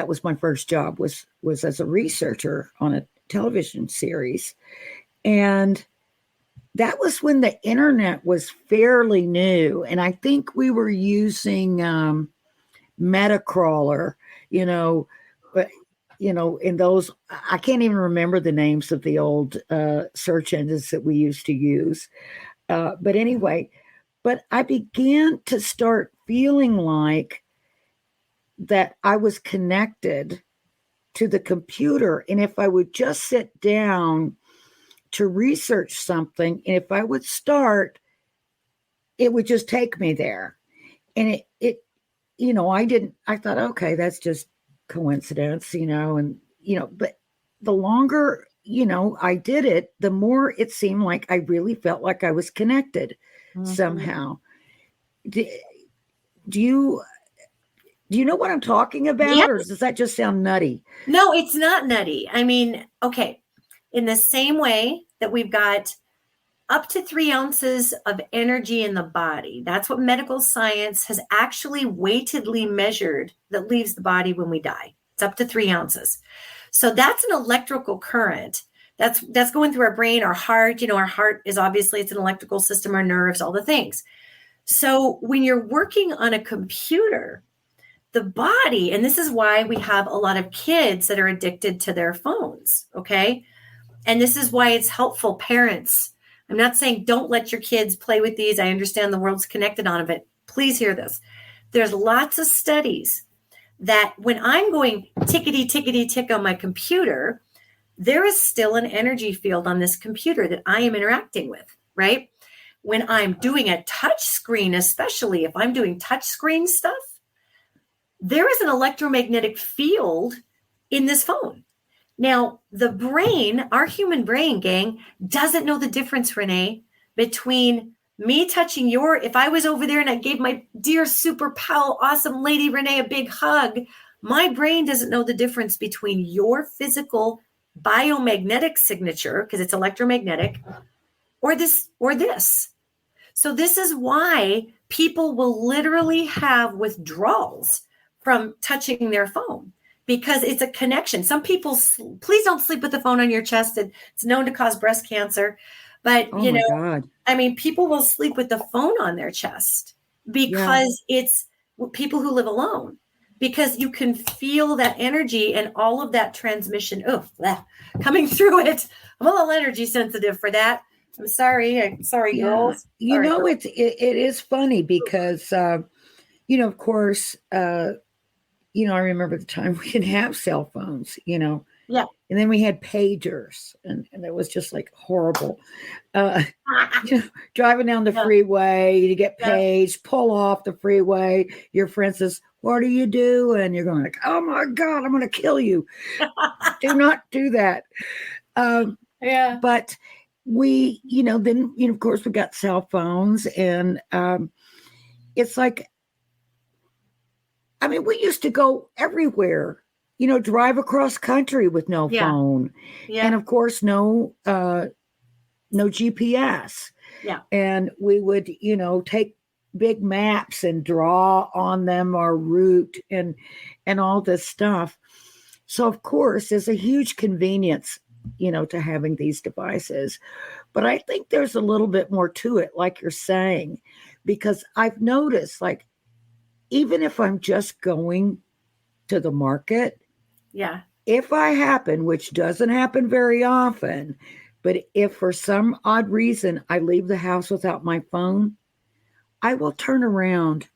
was my first job was as a researcher on a television series. And that was when the internet was fairly new. And I think we were using Metacrawler, but, in those, I can't even remember the names of the old search engines that we used to use. But anyway, but I began to start feeling like that I was connected to the computer. And if I would just sit down to research something, and if I would start, it would just take me there. And I thought, okay, that's just coincidence, but the longer, I did it, the more it seemed like I really felt like I was connected somehow. Do you know what I'm talking about? Yes. Or does that just sound nutty? No, it's not nutty. I mean, okay. In the same way that we've got up to 3 ounces of energy in the body, that's what medical science has actually weightedly measured that leaves the body when we die. It's up to 3 ounces. So that's an electrical current that's going through our brain, our heart. Our heart is obviously, it's an electrical system, our nerves, all the things. So when you're working on a computer, the body, and this is why we have a lot of kids that are addicted to their phones, okay? And this is why it's helpful, parents. I'm not saying don't let your kids play with these. I understand the world's connected on it, but please hear this. There's lots of studies that when I'm going tickety-tickety-tick on my computer, there is still an energy field on this computer that I am interacting with, right? When I'm doing a touch screen, especially if I'm doing touch screen stuff, there is an electromagnetic field in this phone. Now, the brain, our human brain, gang, doesn't know the difference, Renee, between me touching if I was over there and I gave my dear super pal, awesome lady Renee a big hug, my brain doesn't know the difference between your physical biomagnetic signature, because it's electromagnetic, or this. So this is why people will literally have withdrawals from touching their phone, because it's a connection. Some people, please don't sleep with the phone on your chest. It's known to cause breast cancer. But, God. I mean, people will sleep with the phone on their chest because it's people who live alone, because you can feel that energy and all of that transmission coming through it. I'm a little energy sensitive for that. I'm sorry. Girls. It is funny because, of course, I remember the time we didn't have cell phones, Yeah. And then we had pagers, and it was just like horrible. Driving down the freeway to get paged, pull off the freeway. Your friend says, "What are you doing?" You're going like, "Oh my God, I'm going to kill you." Do not do that. But we, then, of course, we got cell phones, and it's like, I mean, we used to go everywhere, drive across country with no phone. Yeah. And of course, no GPS. Yeah. And we would, take big maps and draw on them our route and all this stuff. So of course, there's a huge convenience, to having these devices. But I think there's a little bit more to it, like you're saying, because I've noticed, like, even if I'm just going to the market, if I happen, which doesn't happen very often, but if for some odd reason I leave the house without my phone, I will turn around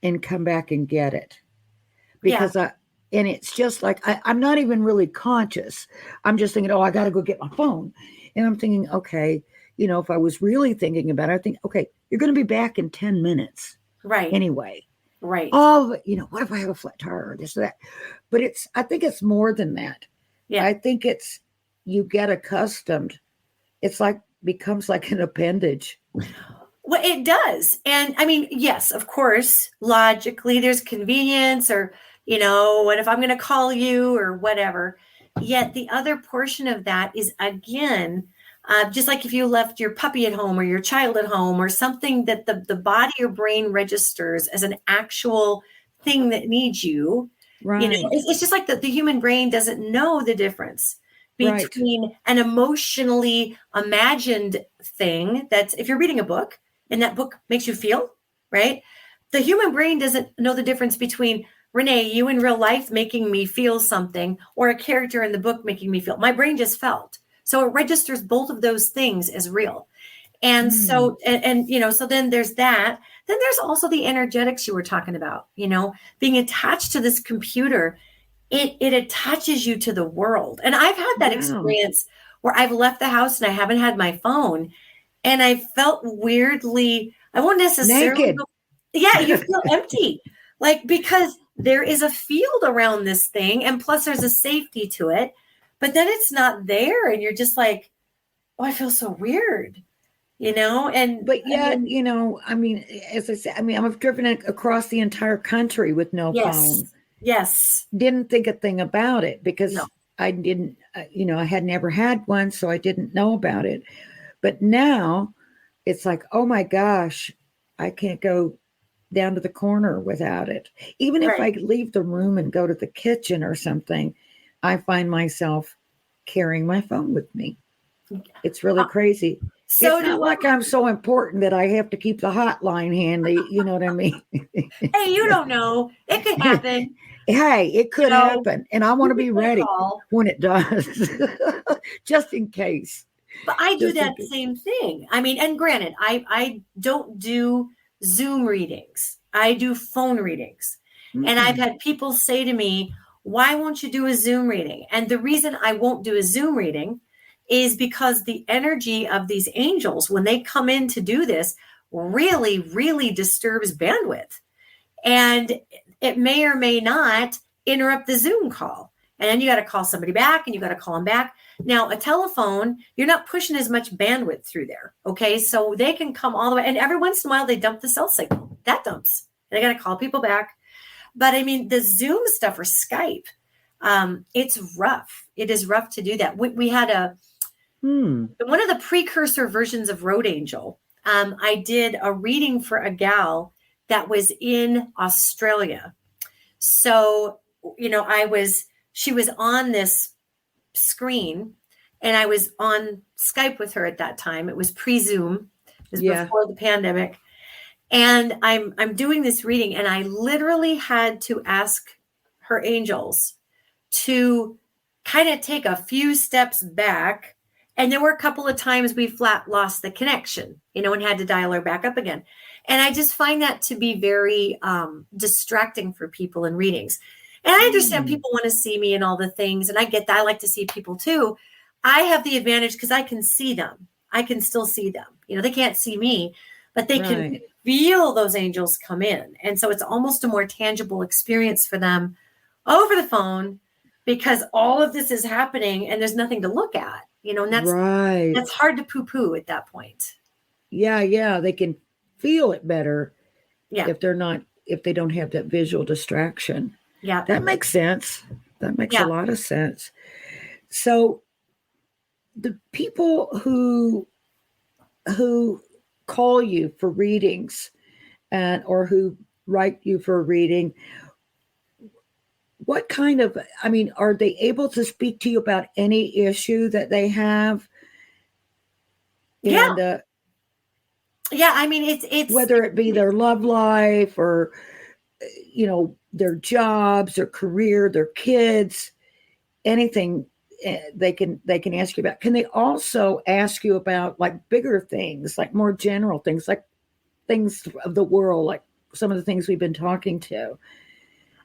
and come back and get it. Because and it's just like, I'm not even really conscious. I'm just thinking, I got to go get my phone. And I'm thinking, okay, if I was really thinking about it, I think, okay, you're going to be back in 10 minutes. Right. Anyway. Right. Oh, what if I have a flat tire or this or that? But I think it's more than that. Yeah. I think you get accustomed. It's becomes like an appendage. Well, it does. And I mean, yes, of course, logically there's convenience, or, what if I'm going to call you or whatever. Yet the other portion of that is, again, just like if you left your puppy at home or your child at home, or something that the body or brain registers as an actual thing that needs you. Right. It's just like the human brain doesn't know the difference between an emotionally imagined thing that's, if you're reading a book and that book makes you feel, right? The human brain doesn't know the difference between, Renee, you in real life making me feel something, or a character in the book making me feel. My brain just felt. So it registers both of those things as real. And so, so then there's that. Then there's also the energetics you were talking about, being attached to this computer. It attaches you to the world. And I've had that experience where I've left the house and I haven't had my phone, and I felt weirdly, I won't necessarily naked. You feel empty, because there is a field around this thing, and plus there's a safety to it. But then it's not there, and you're just like, I feel so weird, But I mean, as I said, I've driven across the entire country with no phone. Yes. Didn't think a thing about it because I didn't, I had never had one, so I didn't know about it. But now it's like, oh my gosh, I can't go down to the corner without it. Even if I leave the room and go to the kitchen or something, I find myself carrying my phone with me. It's really crazy. So it's not like I'm so important that I have to keep the hotline handy. You know what I mean? Hey, you don't know. It could happen. Hey, it could happen. And I want to be ready when it does, just in case. But I do that same thing. I mean, and granted, I don't do Zoom readings. I do phone readings. Mm-hmm. And I've had people say to me, why won't you do a Zoom reading? And the reason I won't do a Zoom reading is because the energy of these angels, when they come in to do this, really, really disturbs bandwidth. And it may or may not interrupt the Zoom call. And then you got to call somebody back, and you got to call them back. Now, a telephone, you're not pushing as much bandwidth through there. Okay. So they can come all the way. And every once in a while, they dump the cell signal. That dumps. And they got to call people back. But I mean, the Zoom stuff or Skype, it's rough. It is rough to do that. We had one of the precursor versions of Road Angel. I did a reading for a gal that was in Australia. So, she was on this screen, and I was on Skype with her at that time. It was pre-Zoom. It was before the pandemic. And I'm doing this reading, and I literally had to ask her angels to kind of take a few steps back. And there were a couple of times we flat lost the connection, and had to dial her back up again. And I just find that to be very distracting for people in readings. And I understand people want to see me and all the things. And I get that. I like to see people too. I have the advantage because I can see them. I can still see them. They can't see me, but they can feel those angels come in. And so it's almost a more tangible experience for them over the phone, because all of this is happening and there's nothing to look at. And right. that's hard to poo-poo at that point. Yeah. They can feel it better if they don't have that visual distraction. Yeah. That makes sense. That makes a lot of sense. So the people who call you for readings or who write you for a reading, what kind of, are they able to speak to you about any issue that they have? Yeah. And, it's whether it be their love life or, their jobs or career, their kids, anything they can ask you about. Can they also ask you about like bigger things, like more general things, like things of the world, like some of the things we've been talking to?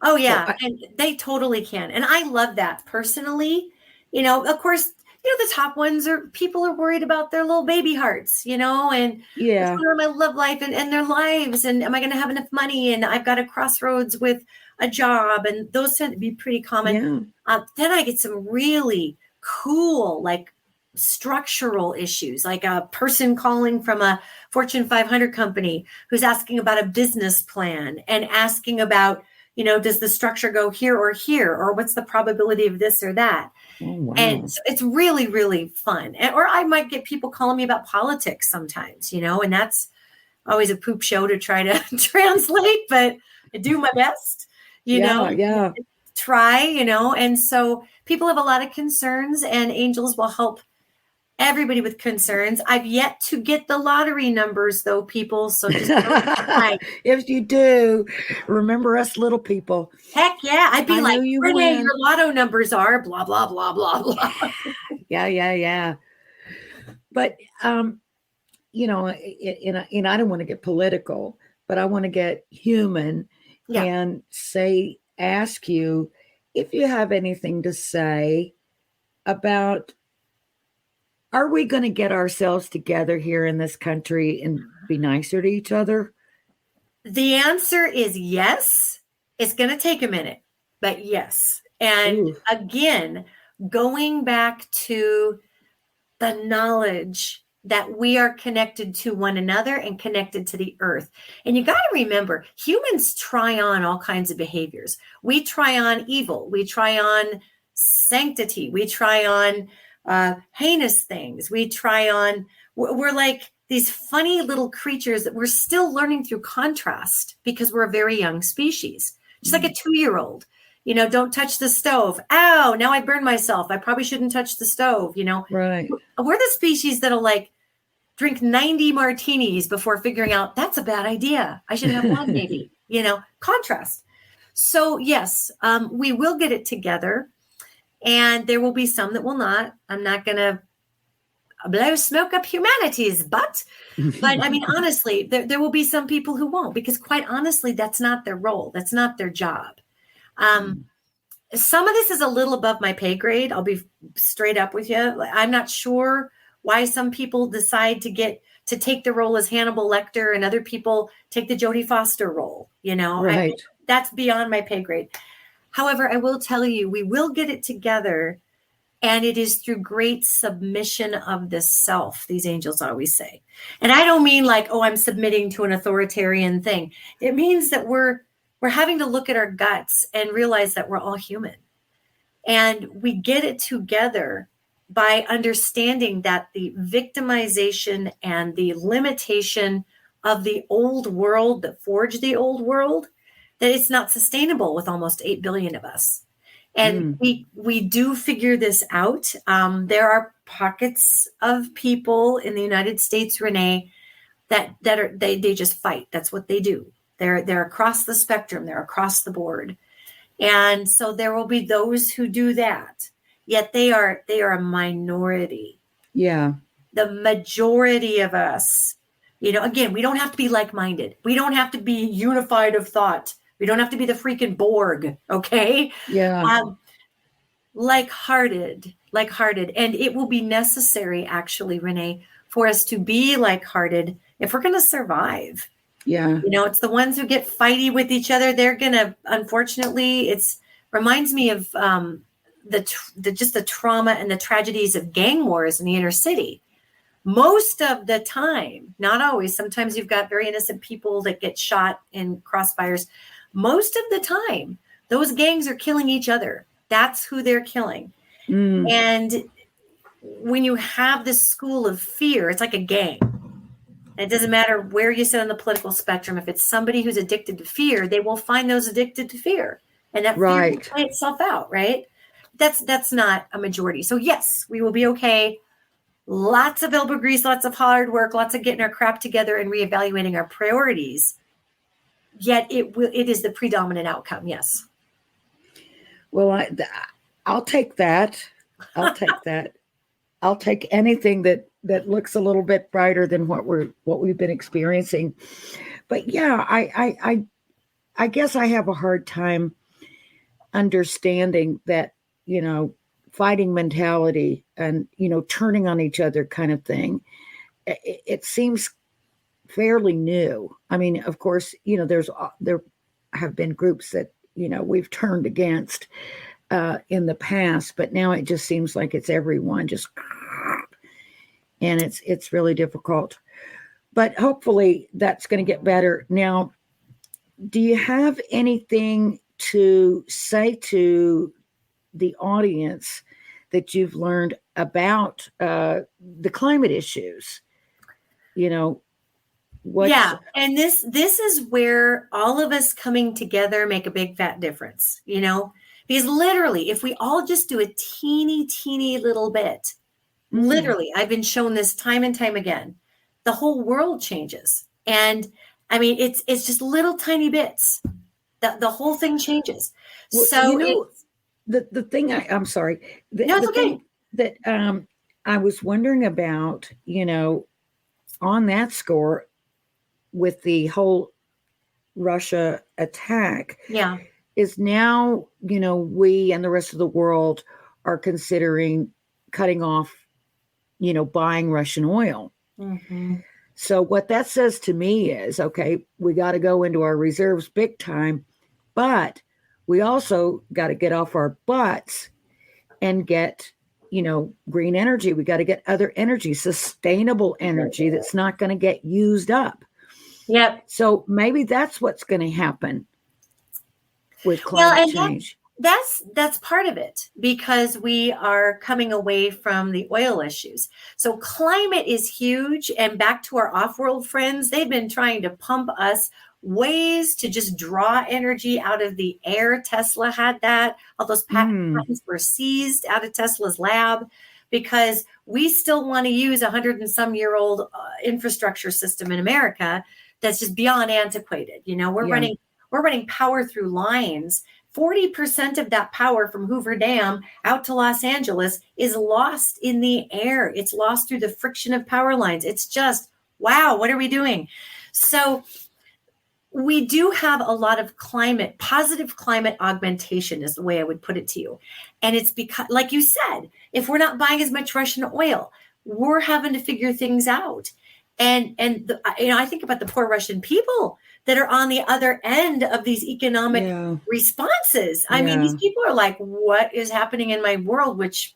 Oh yeah, and they totally can. And I love that personally. Of course, the top ones are people are worried about their little baby hearts, and what's going on in my love life and their lives. And am I going to have enough money? And I've got a crossroads with a job. And those tend to be pretty common. Yeah. Then I get some really cool, like structural issues, like a person calling from a Fortune 500 company who's asking about a business plan and asking about, does the structure go here or here, or what's the probability of this or that? Oh, wow. And so it's really, really fun. Or I might get people calling me about politics sometimes, and that's always a poop show to try to translate, but I do my best, Yeah. Try, and so people have a lot of concerns and angels will help everybody with concerns. I've yet to get the lottery numbers though, people. So just if you do, remember us little people. Heck yeah. I'd be like, Renee, win. your lotto numbers are blah, blah, blah, blah, blah. Yeah. But, and I don't want to get political, but I want to get human and ask you if you have anything to say about, are we going to get ourselves together here in this country and be nicer to each other? The answer is yes. It's going to take a minute, but yes. And again, going back to the knowledge that we are connected to one another and connected to the earth. And you got to remember, humans try on all kinds of behaviors. We try on evil. We try on sanctity. We try on heinous things. We try on, we're like these funny little creatures that we're still learning through contrast because we're a very young species. Just like a 2-year-old, don't touch the stove. Ow, now I burned myself. I probably shouldn't touch the stove, Right. We're the species that'll like drink 90 martinis before figuring out that's a bad idea. I should have one maybe, contrast. So yes, we will get it together. And there will be some that will not. I'm not going to blow smoke up humanity's butt. But honestly, there will be some people who won't, because quite honestly, that's not their role. That's not their job. Some of this is a little above my pay grade. I'll be straight up with you. I'm not sure why some people decide to take the role as Hannibal Lecter and other people take the Jodie Foster role. Right. That's beyond my pay grade. However, I will tell you, we will get it together, and it is through great submission of the self, these angels always say. And I don't mean like, I'm submitting to an authoritarian thing. It means that we're having to look at our guts and realize that we're all human. And we get it together by understanding that the victimization and the limitation of the old world that forged the old world, that it's not sustainable with almost 8 billion of us. And we do figure this out. There are pockets of people in the United States, Renee, that they just fight. That's what they do. They're across the spectrum. They're across the board. And so there will be those who do that. Yet they are a minority. Yeah. The majority of us, again, we don't have to be like-minded. We don't have to be unified of thought. We don't have to be the freaking Borg, okay? Yeah. Like-hearted. And it will be necessary, actually, Renee, for us to be like-hearted if we're going to survive. Yeah. It's the ones who get fighty with each other. They're going to, unfortunately, reminds me of just the trauma and the tragedies of gang wars in the inner city. Most of the time, not always, sometimes you've got very innocent people that get shot in crossfires. Most of the time, those gangs are killing each other. That's who they're killing. And when you have this school of fear, it's like a gang. It doesn't matter where you sit on the political spectrum. If it's somebody who's addicted to fear, they will find those addicted to fear. And that fear will play itself out, right? That's not a majority. So yes, we will be okay. Lots of elbow grease, lots of hard work, lots of getting our crap together and reevaluating our priorities. Yet it is the predominant outcome. Yes. Well, I'll take that. I'll take that. I'll take anything that looks a little bit brighter than what we've been experiencing. But yeah, I guess I have a hard time understanding that, fighting mentality and, turning on each other kind of thing. It seems fairly new. I mean, of course, there have been groups that, we've turned against in the past, but now it just seems like it's everyone just, and it's really difficult. But hopefully that's going to get better. Now, do you have anything to say to the audience that you've learned about the climate issues? And this is where all of us coming together make a big fat difference, because literally, if we all just do a teeny little bit, literally, I've been shown this time and time again, the whole world changes. And I mean, it's just little tiny bits. The whole thing changes. Well, so the thing I'm sorry. It's okay. Thing that I was wondering about, on that score with the whole Russia attack. Yeah. Is now, we and the rest of the world are considering cutting off, buying Russian oil. Mm-hmm. So what that says to me is, okay, we got to go into our reserves big time, but we also got to get off our butts and get, green energy. We got to get other energy, sustainable energy that's not going to get used up. Yep. So maybe that's what's going to happen with climate change. That's part of it, because we are coming away from the oil issues. So climate is huge. And back to our off-world friends, they've been trying to pump us ways to just draw energy out of the air. Tesla had that. All those patents were seized out of Tesla's lab because we still want to use 100 and some year old infrastructure system in America that's just beyond antiquated. We're running power through lines. 40% of that power from Hoover Dam out to Los Angeles is lost in the air. It's lost through the friction of power lines. It's just, wow, what are we doing? So we do have a lot of positive climate augmentation is the way I would put it to you. And it's because, like you said, if we're not buying as much Russian oil, we're having to figure things out. And I think about the poor Russian people that are on the other end of these economic responses. I mean, these people are like, what is happening in my world? Which,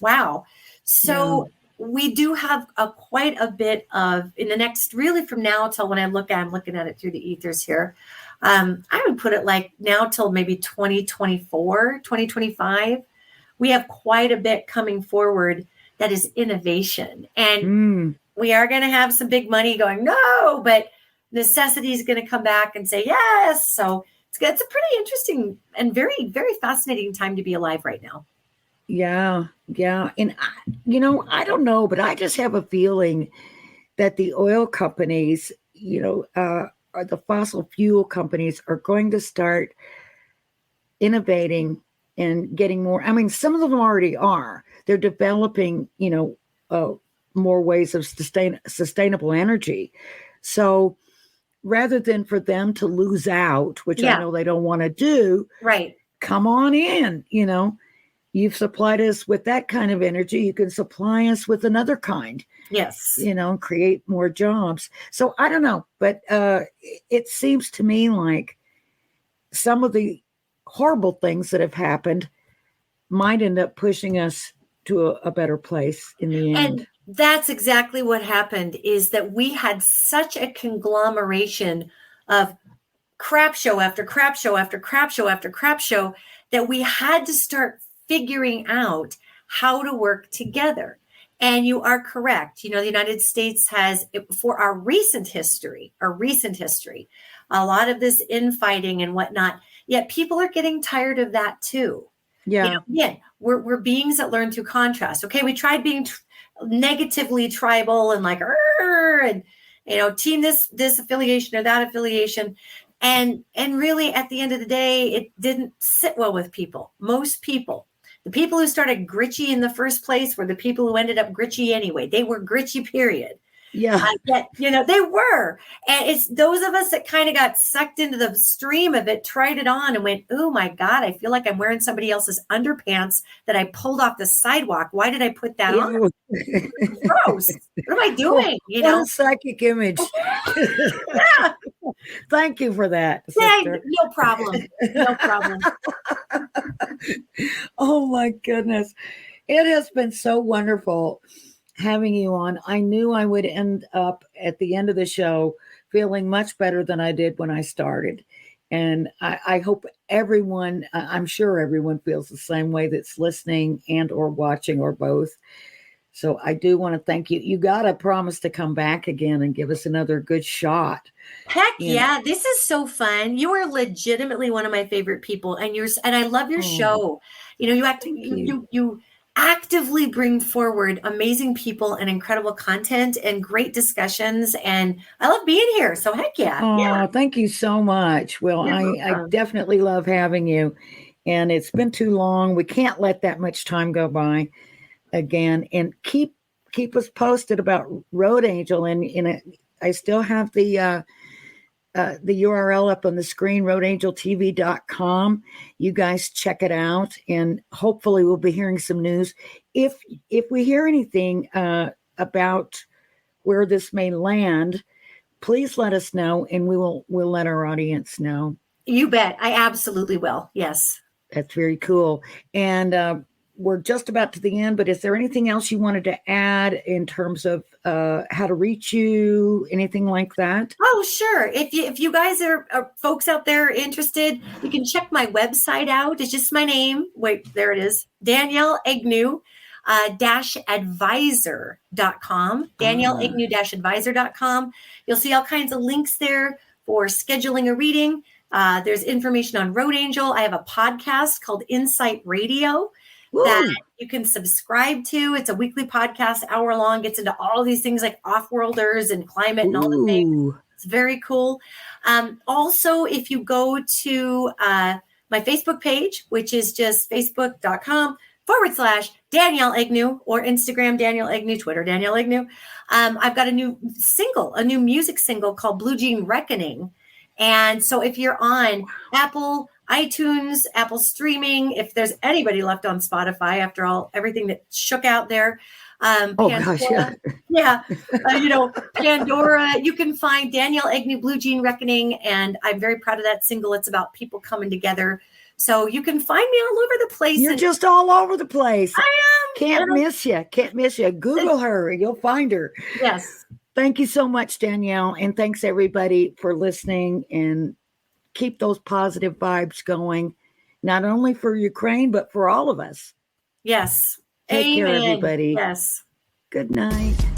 wow. So we do have quite a bit of, in the next, really from now till when I'm looking at it through the ethers here. I would put it like now till maybe 2024, 2025. We have quite a bit coming forward that is innovation. And we are going to have some big money going, no, but necessity is going to come back and say yes. So it's a pretty interesting and very, very fascinating time to be alive right now. Yeah. And, I don't know, but I just have a feeling that the oil companies, or the fossil fuel companies are going to start innovating and getting more. I mean, some of them already are. They're developing, more ways of sustainable energy. So rather than for them to lose out, which I know they don't want to do, right? Come on in, you've supplied us with that kind of energy. You can supply us with another kind. Yes. And create more jobs. So I don't know, but it seems to me like some of the horrible things that have happened might end up pushing us to a better place in the end. And that's exactly what happened, is that we had such a conglomeration of crap show after crap show after crap show after crap show that we had to start figuring out how to work together. And you are correct. The United States has, for our recent history, a lot of this infighting and whatnot, yet people are getting tired of that too. Yeah. Again, we're beings that learn through contrast. Okay. We tried being negatively tribal and like, and, team this affiliation or that affiliation. And really at the end of the day, it didn't sit well with people. Most people. The people who started gritchy in the first place were the people who ended up gritchy anyway. They were gritchy, period. Yeah. They were. And it's those of us that kind of got sucked into the stream of it, tried it on and went, oh my God, I feel like I'm wearing somebody else's underpants that I pulled off the sidewalk. Why did I put that on? Gross. What am I doing? What a psychic image. Yeah. Thank you for that. Yeah, no problem. No problem. Oh my goodness. It has been so wonderful having you on. I knew I would end up at the end of the show feeling much better than I did when I started. And I hope everyone, I'm sure everyone feels the same way that's listening and or watching or both. So I do want to thank you. You got to promise to come back again and give us another good shot. Heck yeah. This is so fun. You are legitimately one of my favorite people, and I love your show. You actively bring forward amazing people and incredible content and great discussions. And I love being here. So heck yeah. Oh, thank you so much. Well, I definitely love having you, and it's been too long. We can't let that much time go by again, and keep us posted about Road Angel. And I still have the URL up on the screen, roadangeltv.com. You guys check it out, and hopefully we'll be hearing some news. If we hear anything about where this may land, please let us know, and we'll let our audience know. You bet. I absolutely will. Yes. That's very cool. And we're just about to the end, but is there anything else you wanted to add in terms of how to reach you, anything like that? Oh, sure. If you guys are folks out there interested, you can check my website out. It's just my name. Wait, there it is. Danielle Egnew advisor.com. Danielle Egnew advisor.com. You'll see all kinds of links there for scheduling a reading. There's information on Road Angel. I have a podcast called Insight Radio that you can subscribe to. It's a weekly podcast, hour long, gets into all these things like off-worlders and climate and all the things. It's very cool. Also, if you go to my Facebook page, which is just facebook.com/Danielle Egnew, or Instagram Danielle Egnew, Twitter Danielle Egnew. I've got a new music single called Blue Jean Reckoning. And so if you're on Apple, iTunes, Apple streaming, if there's anybody left on Spotify after everything that shook out there, Pandora, Pandora, you can find Danielle Egnew, Blue Jean Reckoning. And I'm very proud of that single. It's about people coming together. So you can find me all over the place. You're just all over the place. I am. Can't miss you. Google her. You'll find her. Yes. Thank you so much, Danielle. And thanks everybody for listening, and keep those positive vibes going, not only for Ukraine, but for all of us. Yes. Take care, everybody. Yes. Good night.